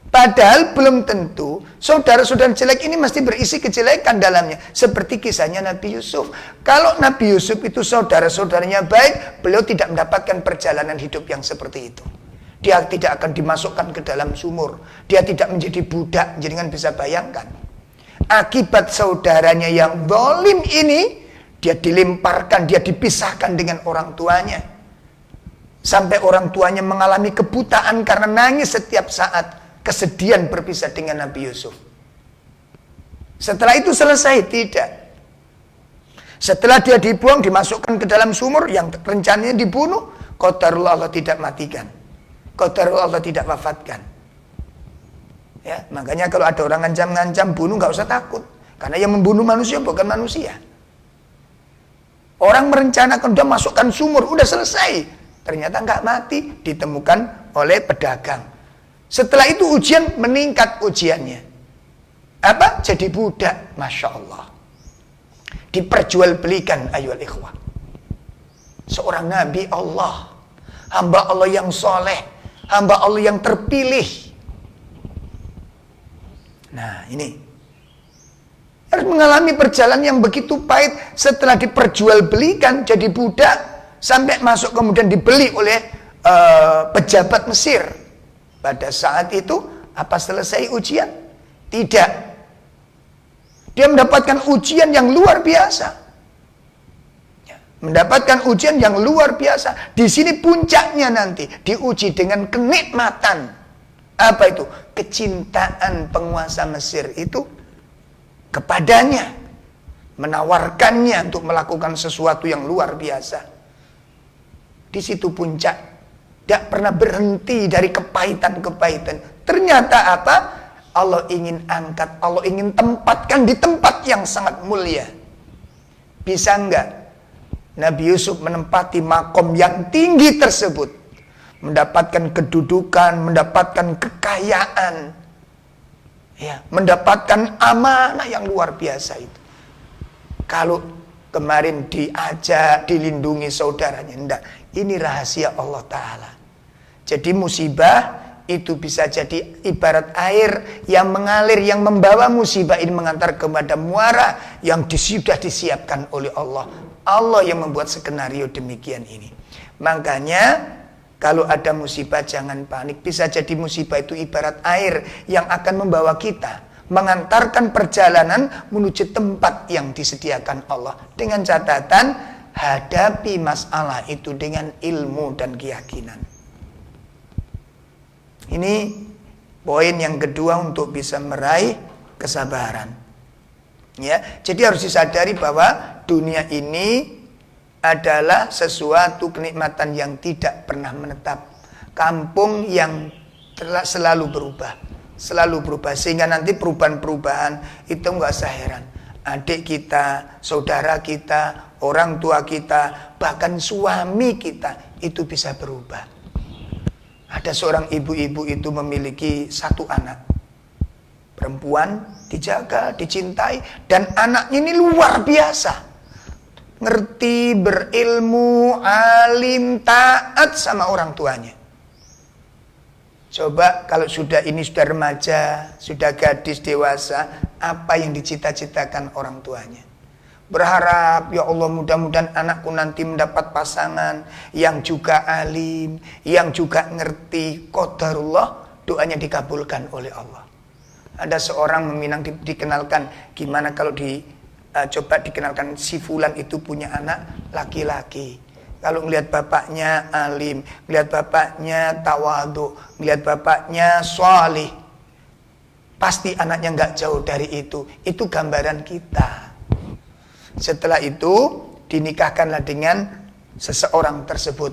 Padahal belum tentu saudara-saudara jelek ini mesti berisi kejelekan dalamnya. Seperti kisahnya Nabi Yusuf. Kalau Nabi Yusuf itu saudara-saudaranya baik, beliau tidak mendapatkan perjalanan hidup yang seperti itu. Dia tidak akan dimasukkan ke dalam sumur. Dia tidak menjadi budak. Jangan bisa bayangkan. Akibat saudaranya yang zalim ini, dia dilemparkan, dia dipisahkan dengan orang tuanya. Sampai orang tuanya mengalami kebutaan karena nangis setiap saat. Kesedihan berpisah dengan Nabi Yusuf. Setelah itu selesai? Tidak. Setelah dia dibuang, dimasukkan ke dalam sumur yang rencananya dibunuh, qadarullah Allah tidak matikan. Qadarullah Allah tidak wafatkan. Ya, makanya kalau ada orang ngancam-ngancam bunuh, nggak usah takut. Karena yang membunuh manusia bukan manusia. Orang merencanakan, udah masukkan sumur, udah selesai. Ternyata nggak mati, ditemukan oleh pedagang. Setelah itu ujian meningkat ujiannya. Apa? Jadi budak. Masya Allah. Diperjualbelikan ayyuhal ikhwah. Seorang Nabi Allah. Hamba Allah yang soleh. Hamba Allah yang terpilih. Nah ini. Harus mengalami perjalanan yang begitu pahit. Setelah diperjualbelikan jadi budak. Sampai masuk kemudian dibeli oleh pejabat Mesir. Pada saat itu, apa selesai ujian? Tidak. Dia mendapatkan ujian yang luar biasa. Mendapatkan ujian yang luar biasa. Di sini puncaknya nanti. Diuji dengan kenikmatan. Apa itu? Kecintaan penguasa Mesir itu kepadanya. Menawarkannya untuk melakukan sesuatu yang luar biasa. Di situ puncak. Tidak pernah berhenti dari kepahitan-kepahitan. Ternyata apa? Allah ingin angkat, Allah ingin tempatkan di tempat yang sangat mulia. Bisa enggak Nabi Yusuf menempati makom yang tinggi tersebut? Mendapatkan kedudukan, mendapatkan kekayaan. Ya, mendapatkan amanah yang luar biasa itu. Kalau kemarin diajak, dilindungi saudaranya. Enggak, ini rahasia Allah Ta'ala. Jadi musibah itu bisa jadi ibarat air yang mengalir, yang membawa musibah ini mengantar kepada muara yang sudah disiapkan oleh Allah. Allah yang membuat skenario demikian ini. Makanya kalau ada musibah jangan panik. Bisa jadi musibah itu ibarat air yang akan membawa kita, mengantarkan perjalanan menuju tempat yang disediakan Allah. Dengan catatan, hadapi masalah itu dengan ilmu dan keyakinan. Ini poin yang kedua untuk bisa meraih kesabaran. Ya, jadi harus disadari bahwa dunia ini adalah sesuatu kenikmatan yang tidak pernah menetap. Kampung yang selalu berubah. Selalu berubah. Sehingga nanti perubahan-perubahan itu nggak usah heran. Adik kita, saudara kita, orang tua kita, bahkan suami kita itu bisa berubah. Ada seorang ibu-ibu itu memiliki satu anak. Perempuan, dijaga, dicintai. Dan anaknya ini luar biasa. Ngerti, berilmu, alim, taat sama orang tuanya. Coba kalau ini sudah remaja, sudah gadis, dewasa, apa yang dicita-citakan orang tuanya? Berharap, ya Allah mudah-mudahan anakku nanti mendapat pasangan yang juga alim, yang juga ngerti. Qadarullah, doanya dikabulkan oleh Allah. Ada seorang meminang dikenalkan, gimana kalau coba dikenalkan si fulan itu punya anak laki-laki. Kalau melihat bapaknya alim, melihat bapaknya tawadhu, melihat bapaknya sholih, pasti anaknya nggak jauh dari itu. Itu gambaran kita. Setelah itu dinikahkanlah dengan seseorang tersebut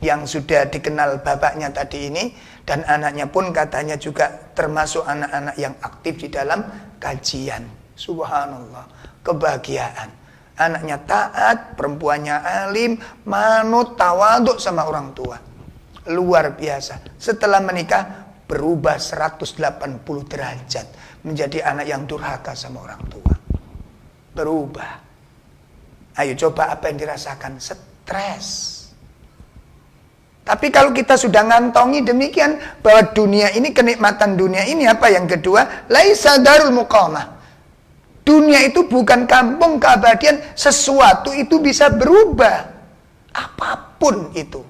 yang sudah dikenal bapaknya tadi ini, Dan anaknya pun katanya juga termasuk anak-anak yang aktif di dalam kajian. Subhanallah, kebahagiaan. Anaknya taat, perempuannya alim, manut, tawaduk sama orang tua. Luar biasa. Setelah menikah berubah 180 derajat. Menjadi anak yang durhaka sama orang tua. Berubah. Ayo coba apa yang dirasakan? Stres. Tapi kalau kita sudah ngantongi demikian, bahwa dunia ini, kenikmatan dunia ini apa yang kedua? Laisa darul muqamah. Dunia itu bukan kampung keabadian. Sesuatu itu bisa berubah. Apapun itu.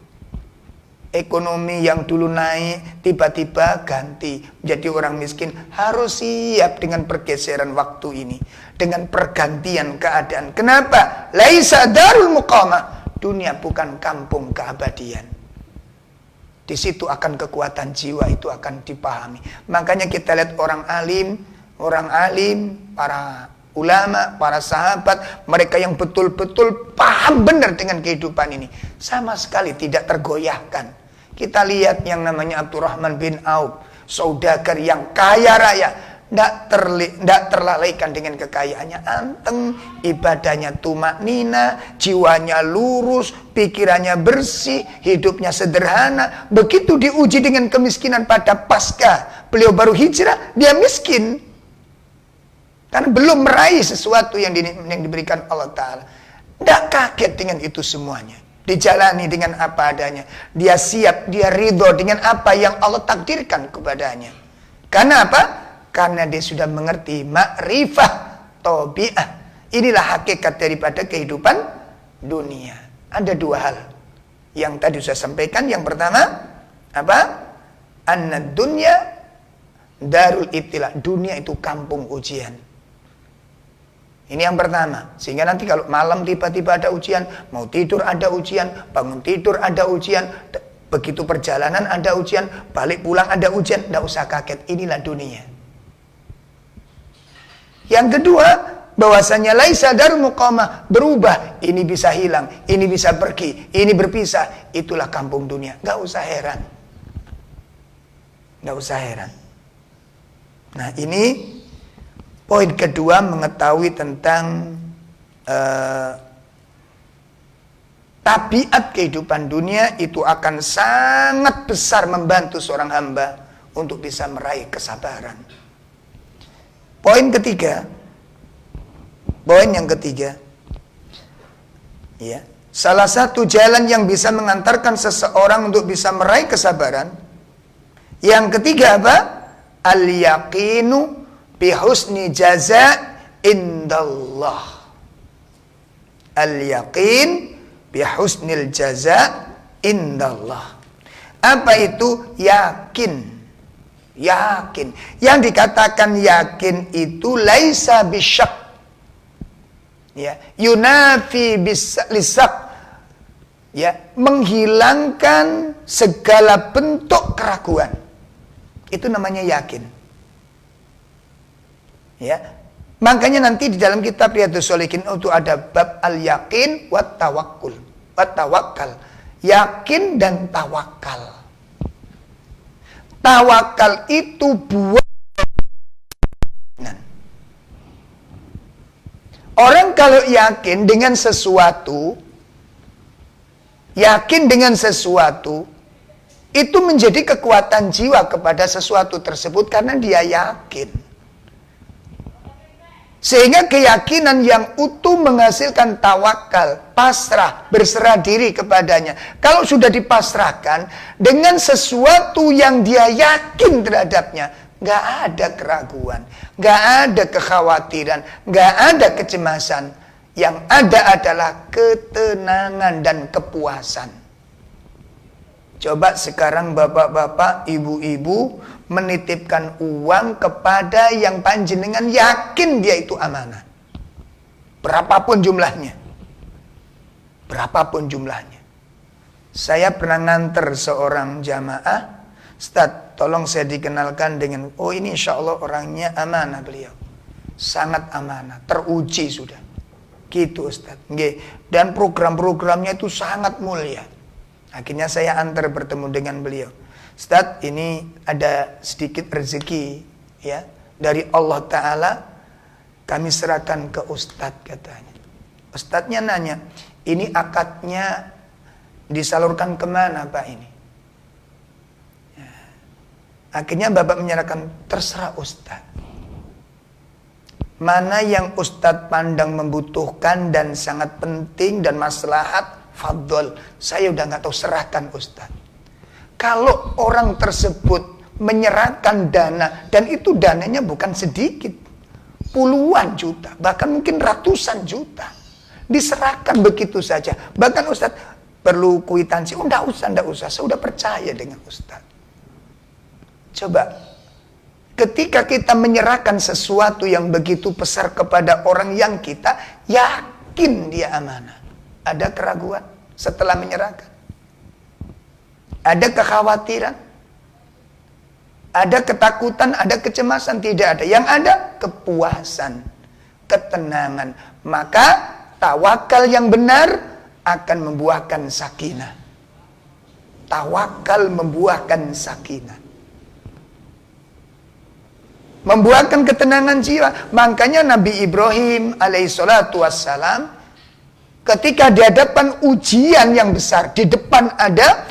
Ekonomi yang dulu naik, tiba-tiba ganti. Jadi orang miskin harus siap dengan pergeseran waktu ini. Dengan pergantian keadaan. Kenapa? Laisa darul muqamah. Dunia bukan kampung keabadian. Di situ akan kekuatan jiwa itu akan dipahami. Makanya kita lihat orang alim, para ulama, para sahabat, mereka yang betul-betul paham benar dengan kehidupan ini. Sama sekali tidak tergoyahkan. Kita lihat yang namanya Abdurrahman bin Auf, saudagar yang kaya raya, tidak terlalaikan dengan kekayaannya. Anteng, ibadahnya tumaknina, jiwanya lurus, pikirannya bersih, hidupnya sederhana. Begitu diuji dengan kemiskinan pada pasca beliau baru hijrah, dia miskin. Karena belum meraih sesuatu yang diberikan Allah Ta'ala. Tidak kaget dengan itu semuanya. Dijalani dengan apa adanya. Dia siap, dia ridho dengan apa yang Allah takdirkan kepadanya. Karena apa? Karena dia sudah mengerti ma'rifah tabi'ah. Inilah hakikat daripada kehidupan dunia. Ada dua hal yang tadi saya sampaikan. Yang pertama, apa? Anna dunya darul ibtila. Dunia itu kampung ujian. Ini yang pertama. Sehingga nanti kalau malam tiba-tiba ada ujian, mau tidur ada ujian, bangun tidur ada ujian, begitu perjalanan ada ujian, balik pulang ada ujian, tidak usah kaget. Inilah dunia. Yang kedua, bahwasanya laisa darul muqamah, berubah. Ini bisa hilang, ini bisa pergi, ini berpisah. Itulah kampung dunia. Gak usah heran. Gak usah heran. Nah ini poin kedua, mengetahui tentang tabiat kehidupan dunia itu akan sangat besar membantu seorang hamba untuk bisa meraih kesabaran. Poin yang ketiga, ya, salah satu jalan yang bisa mengantarkan seseorang untuk bisa meraih kesabaran. Yang ketiga apa? Al-yaqinu bihusni jaza indallah. Al-yaqin bihusnil jaza indallah. Apa itu yakin? Yakin. Yang dikatakan yakin itu laisa bisyak. Ya, yunafi lisak. Ya, menghilangkan segala bentuk keraguan. Itu namanya yakin. Ya, makanya nanti di dalam kitab Riyadhus Shalihin itu ada bab al-yaqin wa tawakkul, wa tawakkal. Yakin dan tawakal. Tawakal itu buah. Orang kalau yakin dengan sesuatu, itu menjadi kekuatan jiwa kepada sesuatu tersebut karena dia yakin. Sehingga keyakinan yang utuh menghasilkan tawakal, pasrah, berserah diri kepadanya. Kalau sudah dipasrahkan dengan sesuatu yang dia yakin terhadapnya, gak ada keraguan, gak ada kekhawatiran, gak ada kecemasan. Yang ada adalah ketenangan dan kepuasan. Coba sekarang bapak-bapak, ibu-ibu menitipkan uang kepada yang panjenengan yakin dia itu amanah. Berapapun jumlahnya. Saya pernah nganter seorang jamaah, Ustaz, tolong saya dikenalkan dengan, oh ini insya Allah orangnya amanah beliau. Sangat amanah, teruji sudah. Gitu Ustaz. Dan program-programnya itu sangat mulia. Akhirnya saya antar bertemu dengan beliau. Ustadz, ini ada sedikit rezeki ya dari Allah Ta'ala, kami serahkan ke Ustadz katanya. Ustadznya nanya, ini akadnya disalurkan kemana Pak ini? Ya. Akhirnya Bapak menyerahkan, terserah Ustadz. Mana yang Ustadz pandang membutuhkan dan sangat penting dan maslahat, fadol. Saya udah gak tahu, serahkan Ustadz. Kalau orang tersebut menyerahkan dana, dan itu dananya bukan sedikit, puluhan juta, bahkan mungkin ratusan juta, diserahkan begitu saja. Bahkan Ustadz perlu kwitansi, oh enggak usah, saya udah percaya dengan Ustadz. Coba, ketika kita menyerahkan sesuatu yang begitu besar kepada orang yang kita yakin dia amanah, ada keraguan setelah menyerahkan? Ada kekhawatiran? Ada ketakutan? Ada kecemasan? Tidak ada. Yang ada kepuasan, ketenangan. Maka tawakal yang benar akan membuahkan sakinah. Tawakal membuahkan sakinah, membuahkan ketenangan jiwa. Makanya Nabi Ibrahim alaihissalatu wassalam, ketika di hadapan ujian yang besar, di depan ada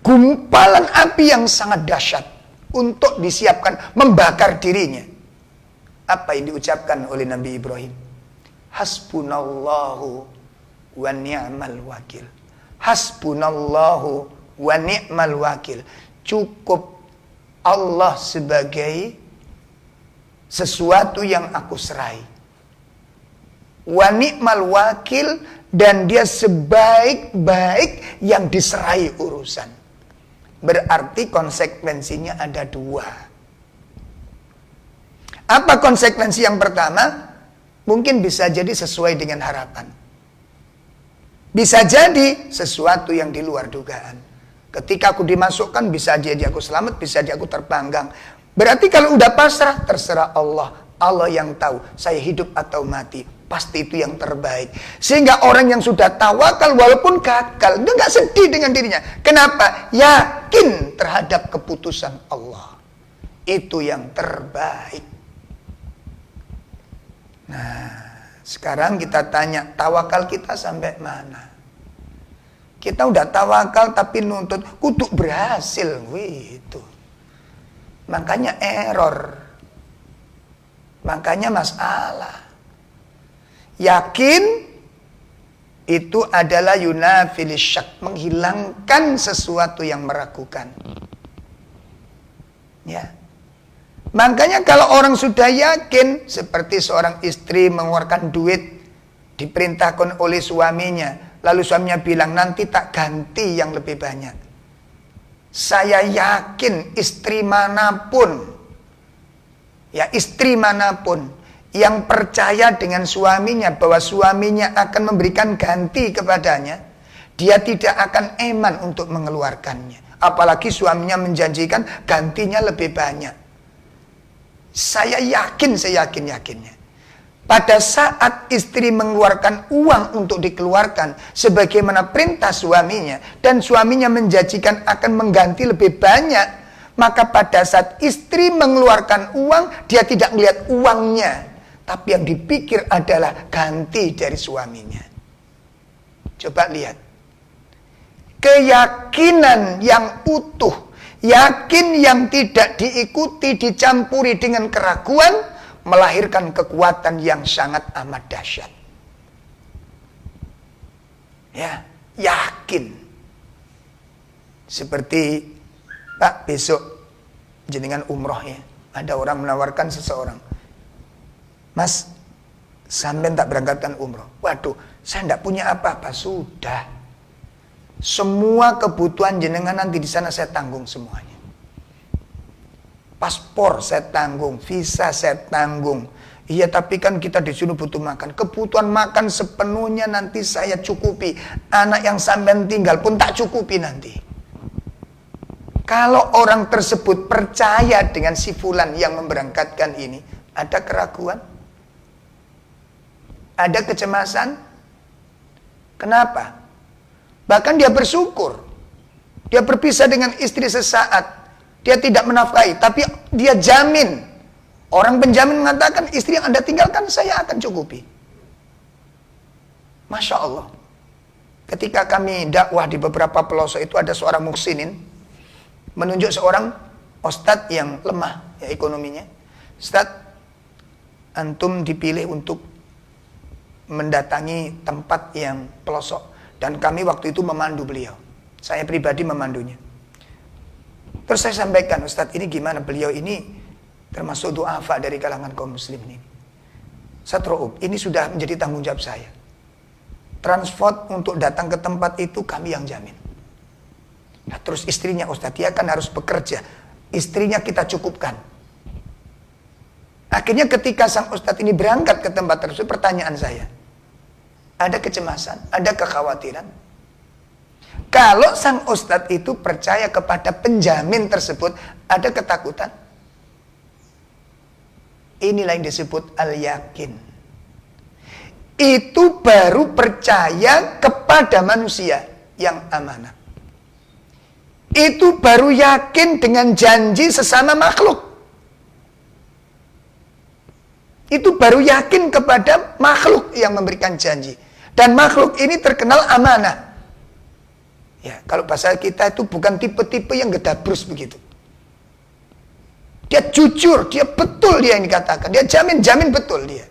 gumpalan api yang sangat dahsyat untuk disiapkan membakar dirinya. Apa yang diucapkan oleh Nabi Ibrahim? Hasbunallahu wa ni'mal wakil. Hasbunallahu wa ni'mal wakil. Cukup Allah sebagai sesuatu yang aku serai. Wa ni'mal wakil, dan dia sebaik-baik yang diserai urusan. Berarti konsekuensinya ada dua. Apa konsekuensi yang pertama? Mungkin bisa jadi sesuai dengan harapan. Bisa jadi sesuatu yang di luar dugaan. Ketika aku dimasukkan, bisa jadi aku selamat, bisa jadi aku terpanggang. Berarti kalau udah pasrah, terserah Allah. Allah yang tahu saya hidup atau mati. Pasti itu yang terbaik. Sehingga orang yang sudah tawakal walaupun gagal, dia gak sedih dengan dirinya. Kenapa? Yakin terhadap keputusan Allah. Itu yang terbaik. Nah, sekarang kita tanya, tawakal kita sampai mana? Kita udah tawakal tapi nuntut kudu berhasil, gitu. Makanya error. Makanya masalah. Yakin itu adalah yunafil syak, menghilangkan sesuatu yang meragukan. Ya. Makanya kalau orang sudah yakin, seperti seorang istri mengeluarkan duit diperintahkan oleh suaminya, lalu suaminya bilang nanti tak ganti yang lebih banyak. Saya yakin istri manapun, ya istri manapun yang percaya dengan suaminya bahwa suaminya akan memberikan ganti kepadanya, dia tidak akan eman untuk mengeluarkannya. Apalagi suaminya menjanjikan gantinya lebih banyak. Saya yakin-yakinnya. Pada saat istri mengeluarkan uang untuk dikeluarkan sebagaimana perintah suaminya, dan suaminya menjanjikan akan mengganti lebih banyak, maka pada saat istri mengeluarkan uang, dia tidak melihat uangnya, tapi yang dipikir adalah ganti dari suaminya. Coba lihat. Keyakinan yang utuh, yakin yang tidak diikuti, dicampuri dengan keraguan, melahirkan kekuatan yang sangat amat dahsyat. Ya, yakin. Seperti, Pak, besok jenengan umroh ya. Ada orang menawarkan seseorang, Mas, sampean tak berangkatkan umroh. Waduh, saya tidak punya apa-apa. Sudah. Semua kebutuhan jenengan nanti di sana saya tanggung semuanya. Paspor saya tanggung, visa saya tanggung. Iya, tapi kan kita di sini butuh makan. Kebutuhan makan sepenuhnya nanti saya cukupi. Anak yang sampean tinggal pun tak cukupi nanti. Kalau orang tersebut percaya dengan si fulan yang memberangkatkan ini, ada keraguan? Ada kecemasan? Kenapa? Bahkan dia bersyukur. Dia berpisah dengan istri sesaat. Dia tidak menafkahi, tapi dia jamin. Orang penjamin mengatakan, istri yang Anda tinggalkan saya akan cukupi. Masya Allah. Ketika kami dakwah di beberapa pelosok itu, ada seorang muhsinin menunjuk seorang ustadz yang lemah ya ekonominya. Ustadz, antum dipilih untuk mendatangi tempat yang pelosok, dan kami waktu itu memandu beliau. Saya pribadi memandunya. Terus saya sampaikan, Ustadz, ini gimana, beliau ini termasuk du'afa dari kalangan kaum muslimin ini. Satroub, ini sudah menjadi tanggung jawab saya. Transport untuk datang ke tempat itu kami yang jamin. Nah, terus istrinya, Ustadz, dia kan harus bekerja. Istrinya kita cukupkan. Akhirnya ketika sang Ustadz ini berangkat ke tempat tersebut, pertanyaan saya, ada kecemasan, ada kekhawatiran. Kalau sang Ustadz itu percaya kepada penjamin tersebut, ada ketakutan. Inilah yang disebut al-yakin. Itu baru percaya kepada manusia yang amanah. Itu baru yakin dengan janji sesama makhluk. Itu baru yakin kepada makhluk yang memberikan janji. Dan makhluk ini terkenal amanah. Ya, kalau bahasa kita itu bukan tipe-tipe yang gedabrus begitu. Dia jujur, dia betul dia yang dikatakan. Dia jamin betul dia.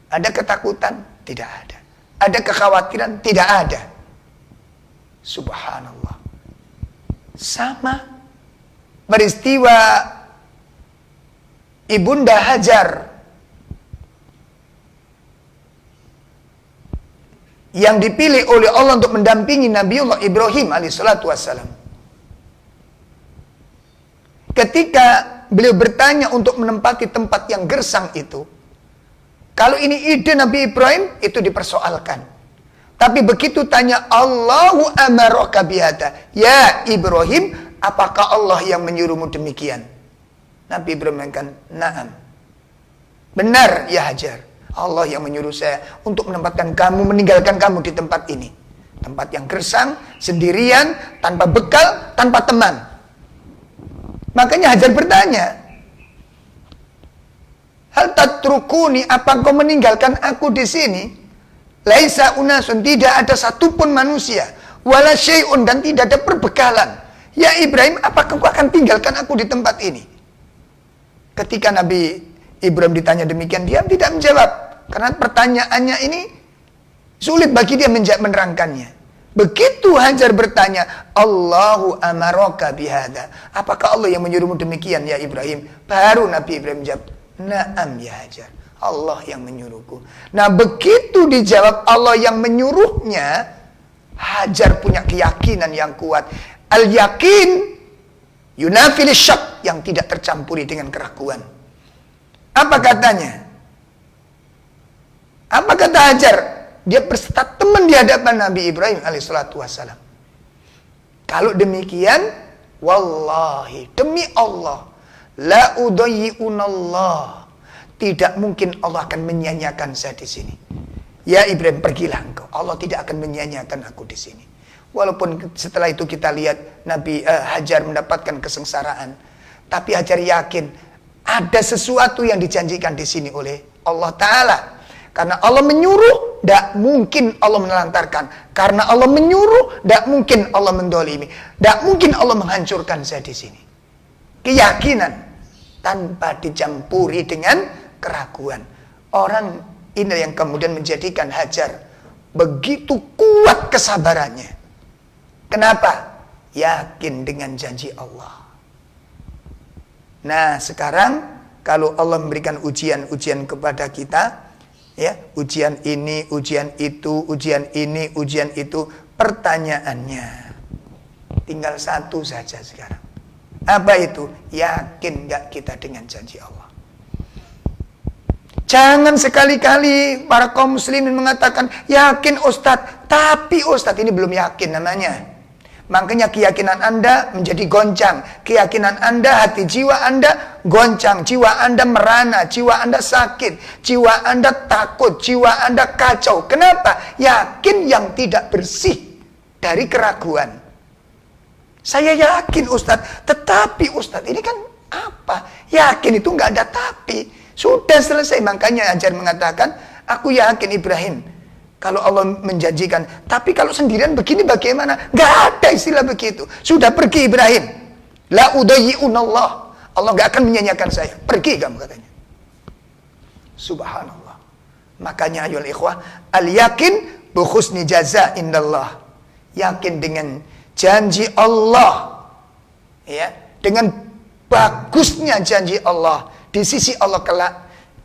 Ada ketakutan? Tidak ada. Ada kekhawatiran? Tidak ada. Subhanallah. Sama peristiwa Ibunda Hajar yang dipilih oleh Allah untuk mendampingi Nabiullah Ibrahim alaihissalatu wassalam. Ketika beliau bertanya untuk menempati tempat yang gersang itu, kalau ini ide Nabi Ibrahim, itu dipersoalkan. Tapi begitu tanya, Allahu amaraka bihada, ya Ibrahim, apakah Allah yang menyuruhmu demikian? Nabi Ibrahim mengatakan, na'am. Benar ya Hajar, Allah yang menyuruh saya untuk menempatkan kamu, meninggalkan kamu di tempat ini. Tempat yang gersang, sendirian, tanpa bekal, tanpa teman. Makanya Hajar bertanya, hal tatrukuni, apa kau meninggalkan aku di sini? Laisa unasun, tidak ada satupun manusia, wala syai'un, dan tidak ada perbekalan. Ya Ibrahim, apakah kau akan tinggalkan aku di tempat ini? Ketika Nabi Ibrahim ditanya demikian, dia tidak menjawab. Karena pertanyaannya ini sulit bagi dia menerangkannya. Begitu Hajar bertanya, Allahu amaraka bihada, apakah Allah yang menyuruhmu demikian ya Ibrahim? Baru Nabi Ibrahim menjawab, na'am ya Hajar, Allah yang menyuruhku. Nah begitu dijawab Allah yang menyuruhnya, Hajar punya keyakinan yang kuat. Al-yakin yunafil syak, yang tidak tercampuri dengan keraguan. Apa katanya? Apa kata Hajar? Dia berstatement di hadapan Nabi Ibrahim alaihissalatu wassalam. Kalau demikian, wallahi, demi Allah, la udayyi'unallah, tidak mungkin Allah akan menyia-nyiakan saya di sini. Ya Ibrahim, pergilah engkau. Allah tidak akan menyia-nyiakan aku di sini. Walaupun setelah itu kita lihat Nabi Hajar mendapatkan kesengsaraan, tapi Hajar yakin ada sesuatu yang dijanjikan di sini oleh Allah Ta'ala. Karena Allah menyuruh, tidak mungkin Allah menelantarkan. Karena Allah menyuruh, tidak mungkin Allah mendolimi. Tidak mungkin Allah menghancurkan saya di sini. Keyakinan tanpa dicampuri dengan keraguan. Orang ini yang kemudian menjadikan Hajar begitu kuat kesabarannya. Kenapa? Yakin dengan janji Allah. Nah sekarang kalau Allah memberikan ujian-ujian kepada kita, ya, ujian ini, ujian itu, ujian ini, ujian itu, pertanyaannya tinggal satu saja sekarang. Apa itu? Yakin gak kita dengan janji Allah? Jangan sekali-kali para kaum muslimin mengatakan, yakin Ustadz, tapi Ustadz ini belum yakin namanya. Makanya keyakinan Anda menjadi goncang. Keyakinan Anda, hati jiwa Anda goncang. Jiwa Anda merana, jiwa Anda sakit, jiwa Anda takut, jiwa Anda kacau. Kenapa? Yakin yang tidak bersih dari keraguan. Saya yakin Ustadz, tetapi Ustadz ini kan apa? Yakin itu nggak ada tapi. Sudah selesai. Makanya Hajar mengatakan, aku yakin Ibrahim. Kalau Allah menjanjikan, tapi kalau sendirian begini bagaimana? Nggak ada istilah begitu. Sudah pergi Ibrahim. La udayyi'unallah. Allah nggak akan menyanyiakan saya. Pergi kamu katanya. Subhanallah. Makanya ayol ikhwah, al-yakin bi husni jaza indallah. Yakin dengan janji Allah, ya, dengan bagusnya janji Allah di sisi Allah kelak,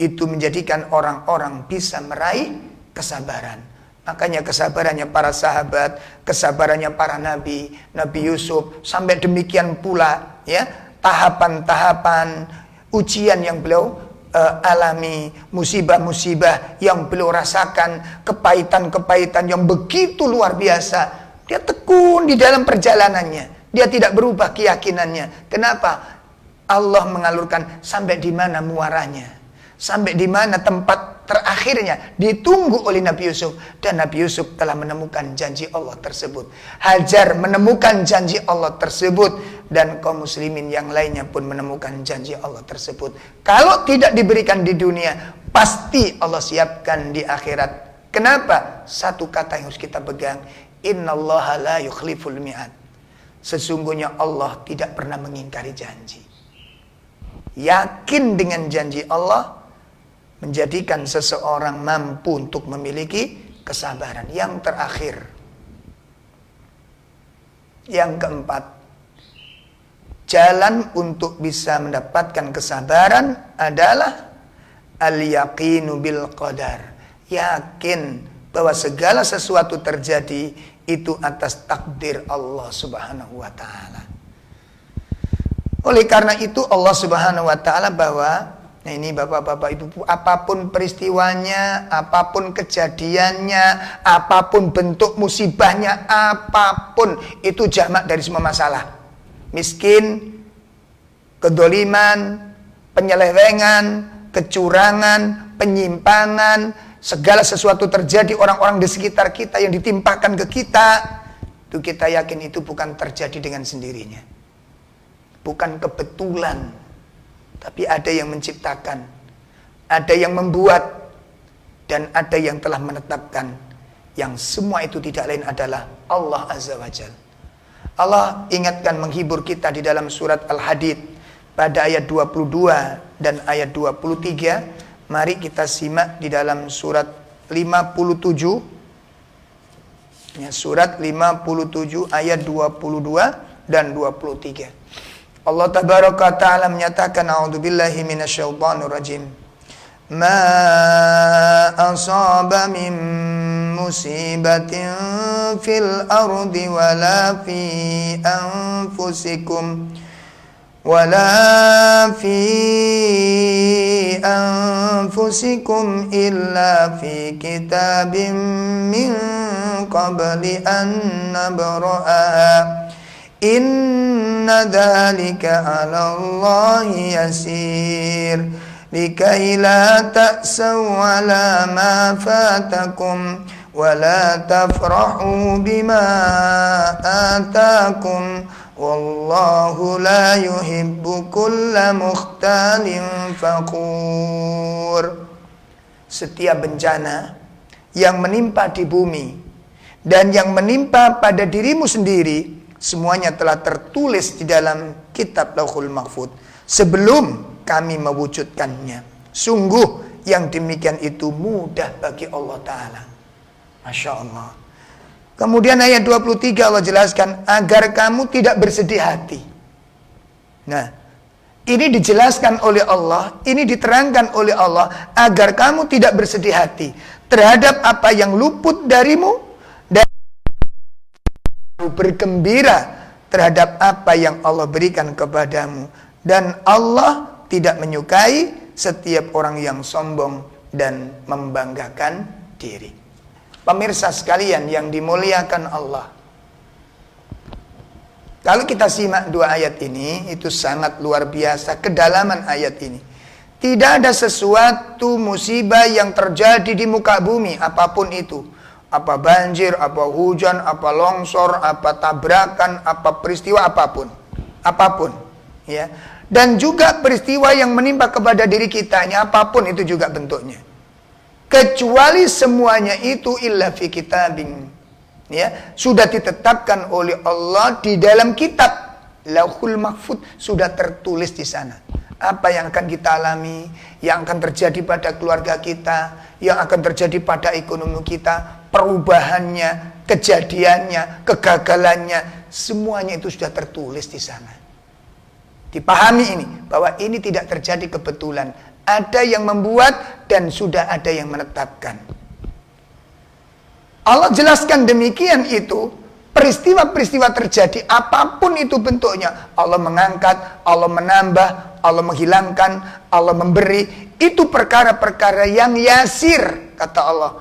itu menjadikan orang-orang bisa meraih kesabaran. Makanya kesabarannya para sahabat, kesabarannya para nabi, Nabi Yusuf, sampai demikian pula, ya, tahapan-tahapan ujian yang beliau alami, musibah-musibah yang beliau rasakan, kepahitan-kepahitan yang begitu luar biasa. Dia tekun di dalam perjalanannya. Dia tidak berubah keyakinannya. Kenapa? Allah mengalurkan sampai di mana muaranya. Sampai di mana tempat terakhirnya. Ditunggu oleh Nabi Yusuf. Dan Nabi Yusuf telah menemukan janji Allah tersebut. Hajar menemukan janji Allah tersebut. Dan kaum muslimin yang lainnya pun menemukan janji Allah tersebut. Kalau tidak diberikan di dunia, pasti Allah siapkan di akhirat. Kenapa? Satu kata yang harus kita pegang. Innallaha la yukhliful mi'ad. Sesungguhnya Allah tidak pernah mengingkari janji. Yakin dengan janji Allah menjadikan seseorang mampu untuk memiliki kesabaran. Yang terakhir, yang keempat, jalan untuk bisa mendapatkan kesabaran adalah al-yaqinu bil qadar. Yakin bahwa segala sesuatu terjadi itu atas takdir Allah Subhanahu wa taala. Oleh karena itu Allah Subhanahu wa taala bahwa, nah ini Bapak-bapak Ibu, apapun peristiwanya, apapun kejadiannya, apapun bentuk musibahnya, apapun itu jamak dari semua masalah. Miskin, kedoliman, penyelewengan, kecurangan, penyimpangan, segala sesuatu terjadi orang-orang di sekitar kita yang ditimpakan ke kita, itu kita yakin itu bukan terjadi dengan sendirinya. Bukan kebetulan, tapi ada yang menciptakan, ada yang membuat, dan ada yang telah menetapkan. Yang semua itu tidak lain adalah Allah Azza wa Jalla. Allah ingatkan, menghibur kita di dalam surat Al-Hadid pada ayat 22 dan ayat 23. Mari kita simak di dalam surat 57. Ya, surat 57 ayat 22 dan 23. Allah tabaraka ta'ala menyatakan, a'udzubillahi minasyaitonir rajim. Ma asaba min musibatin fil ardi wala fi anfusikum wala fi anfusikum illa fi kitabim min qabli an nabra'aha inna dhalika 'ala Allahi yasir likai la ta'saw 'ala ma fatakum wa la tafrahu bima atakum wallahu la yuhibbu kulla mukhtalin fakhur. Setiap bencana yang menimpa di bumi dan yang menimpa pada dirimu sendiri, semuanya telah tertulis di dalam kitab Lauhul Mahfuz sebelum kami mewujudkannya. Sungguh yang demikian itu mudah bagi Allah Ta'ala. Masya Allah. Kemudian ayat 23 Allah jelaskan, agar kamu tidak bersedih hati. Nah, ini dijelaskan oleh Allah, ini diterangkan oleh Allah, agar kamu tidak bersedih hati terhadap apa yang luput darimu, dan bergembira terhadap apa yang Allah berikan kepadamu. Dan Allah tidak menyukai setiap orang yang sombong dan membanggakan diri. Pemirsa sekalian yang dimuliakan Allah, kalau kita simak dua ayat ini, itu sangat luar biasa kedalaman ayat ini. Tidak ada sesuatu musibah yang terjadi di muka bumi, apapun itu. apa banjir, apa hujan, apa longsor, apa tabrakan, apa peristiwa apapun. Apapun, ya. Dan juga peristiwa yang menimpa kepada diri kitanya, apapun itu juga bentuknya. Kecuali semuanya itu illa fi kitabin, ya, sudah ditetapkan oleh Allah di dalam kitab Lauhul Mahfuz, sudah tertulis di sana. Apa yang akan kita alami, yang akan terjadi pada keluarga kita, yang akan terjadi pada ekonomi kita, perubahannya, kejadiannya, kegagalannya, semuanya itu sudah tertulis di sana. Dipahami ini, bahwa ini tidak terjadi kebetulan. Ada yang membuat dan sudah ada yang menetapkan. Allah jelaskan demikian itu, peristiwa-peristiwa terjadi, apapun itu bentuknya. Allah mengangkat, Allah menambah, Allah menghilangkan, Allah memberi. Itu perkara-perkara yang yasir, kata Allah.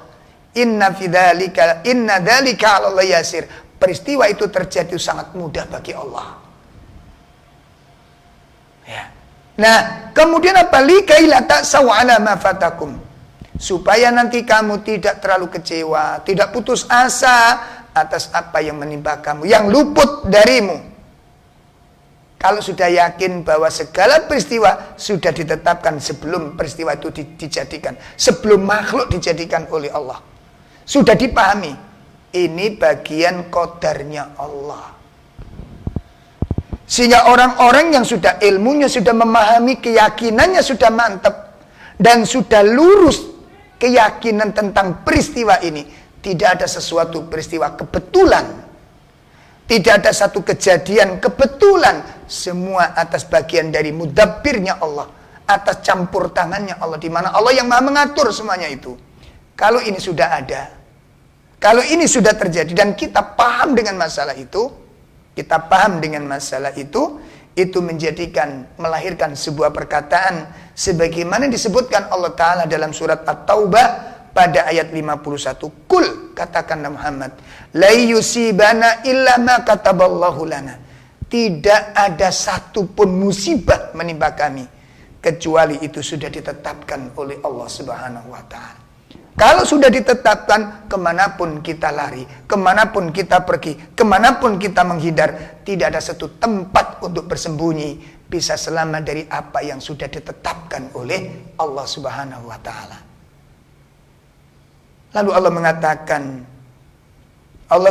Inna dzalika 'ala Allah yasir. Peristiwa itu terjadi sangat mudah bagi Allah. Ya. Nah, kemudian apa? Likai la ta'saw 'ala ma fatakum. Supaya nanti kamu tidak terlalu kecewa, tidak putus asa atas apa yang menimpa kamu, yang luput darimu. Kalau sudah yakin bahwa segala peristiwa sudah ditetapkan sebelum peristiwa itu dijadikan, sebelum makhluk dijadikan oleh Allah, sudah dipahami, ini bagian qadarnya Allah. Sehingga orang-orang yang sudah ilmunya, sudah memahami, keyakinannya sudah mantap, dan sudah lurus keyakinan tentang peristiwa ini, tidak ada sesuatu peristiwa kebetulan, tidak ada satu kejadian kebetulan, semua atas bagian dari mudabbirnya Allah, atas campur tangannya Allah, di mana Allah yang maha mengatur semuanya itu. Kalau ini sudah ada, kalau ini sudah terjadi, dan kita paham dengan masalah itu, itu menjadikan, melahirkan sebuah perkataan sebagaimana disebutkan Allah Ta'ala dalam surat At-Taubah pada ayat 51. Kul, katakanlah Muhammad, la yusibana illa ma kataballahu lana. Tidak ada satupun musibah menimpa kami kecuali itu sudah ditetapkan oleh Allah Subhanahu wa Ta'ala. Kalau sudah ditetapkan, kemanapun kita lari, kemanapun kita pergi, kemanapun kita menghindar, tidak ada satu tempat untuk bersembunyi bisa selamat dari apa yang sudah ditetapkan oleh Allah Subhanahu wa Ta'ala. Lalu Allah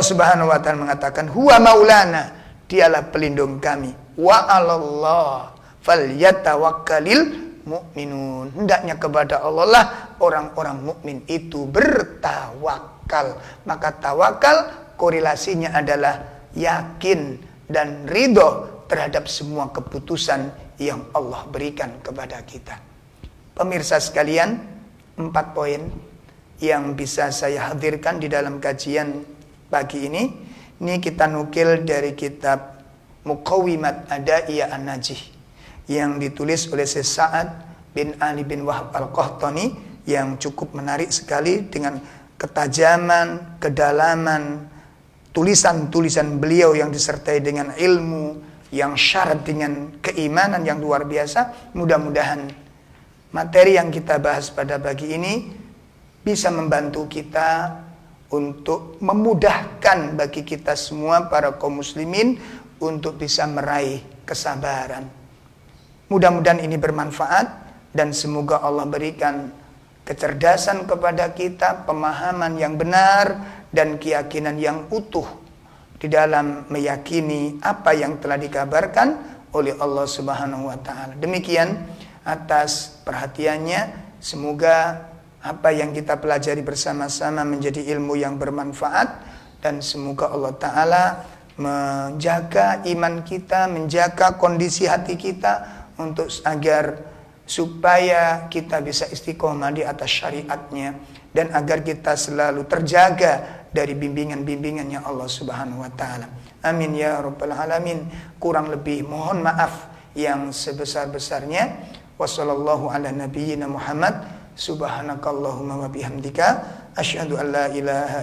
Subhanahu wa Ta'ala mengatakan, huwa maulana, dialah pelindung kami, wa 'alallah falyatawakkalil mu'minun. Hendaknya kepada Allah lah orang-orang mukmin itu bertawakal. Maka tawakal korelasinya adalah yakin dan ridho terhadap semua keputusan yang Allah berikan kepada kita. Pemirsa sekalian, 4 poin yang bisa saya hadirkan di dalam kajian pagi ini. Ini kita nukil dari kitab Muqawimat Adaiyah An-Najih yang ditulis oleh Sa'ad bin Ali bin Wahab Al-Qahtani, yang cukup menarik sekali dengan ketajaman, kedalaman tulisan-tulisan beliau yang disertai dengan ilmu, yang syarat dengan keimanan yang luar biasa. Mudah-mudahan materi yang kita bahas pada pagi ini bisa membantu kita untuk memudahkan bagi kita semua para kaum muslimin untuk bisa meraih kesabaran. Mudah-mudahan ini bermanfaat dan semoga Allah berikan kecerdasan kepada kita, pemahaman yang benar dan keyakinan yang utuh di dalam meyakini apa yang telah dikabarkan oleh Allah Subhanahu wa Ta'ala. Demikian atas perhatiannya, semoga apa yang kita pelajari bersama-sama menjadi ilmu yang bermanfaat, dan semoga Allah Ta'ala menjaga iman kita, menjaga kondisi hati kita untuk agar supaya kita bisa istiqomah di atas syariatnya, dan agar kita selalu terjaga dari bimbingan-bimbingannya Allah Subhanahu wa Ta'ala. Amin ya rabbal alamin. Kurang lebih mohon maaf yang sebesar-besarnya. Wassallallahu ala nabiyyina Muhammad. Subhanakallahumma wa bihamdika asyhadu an la ilaha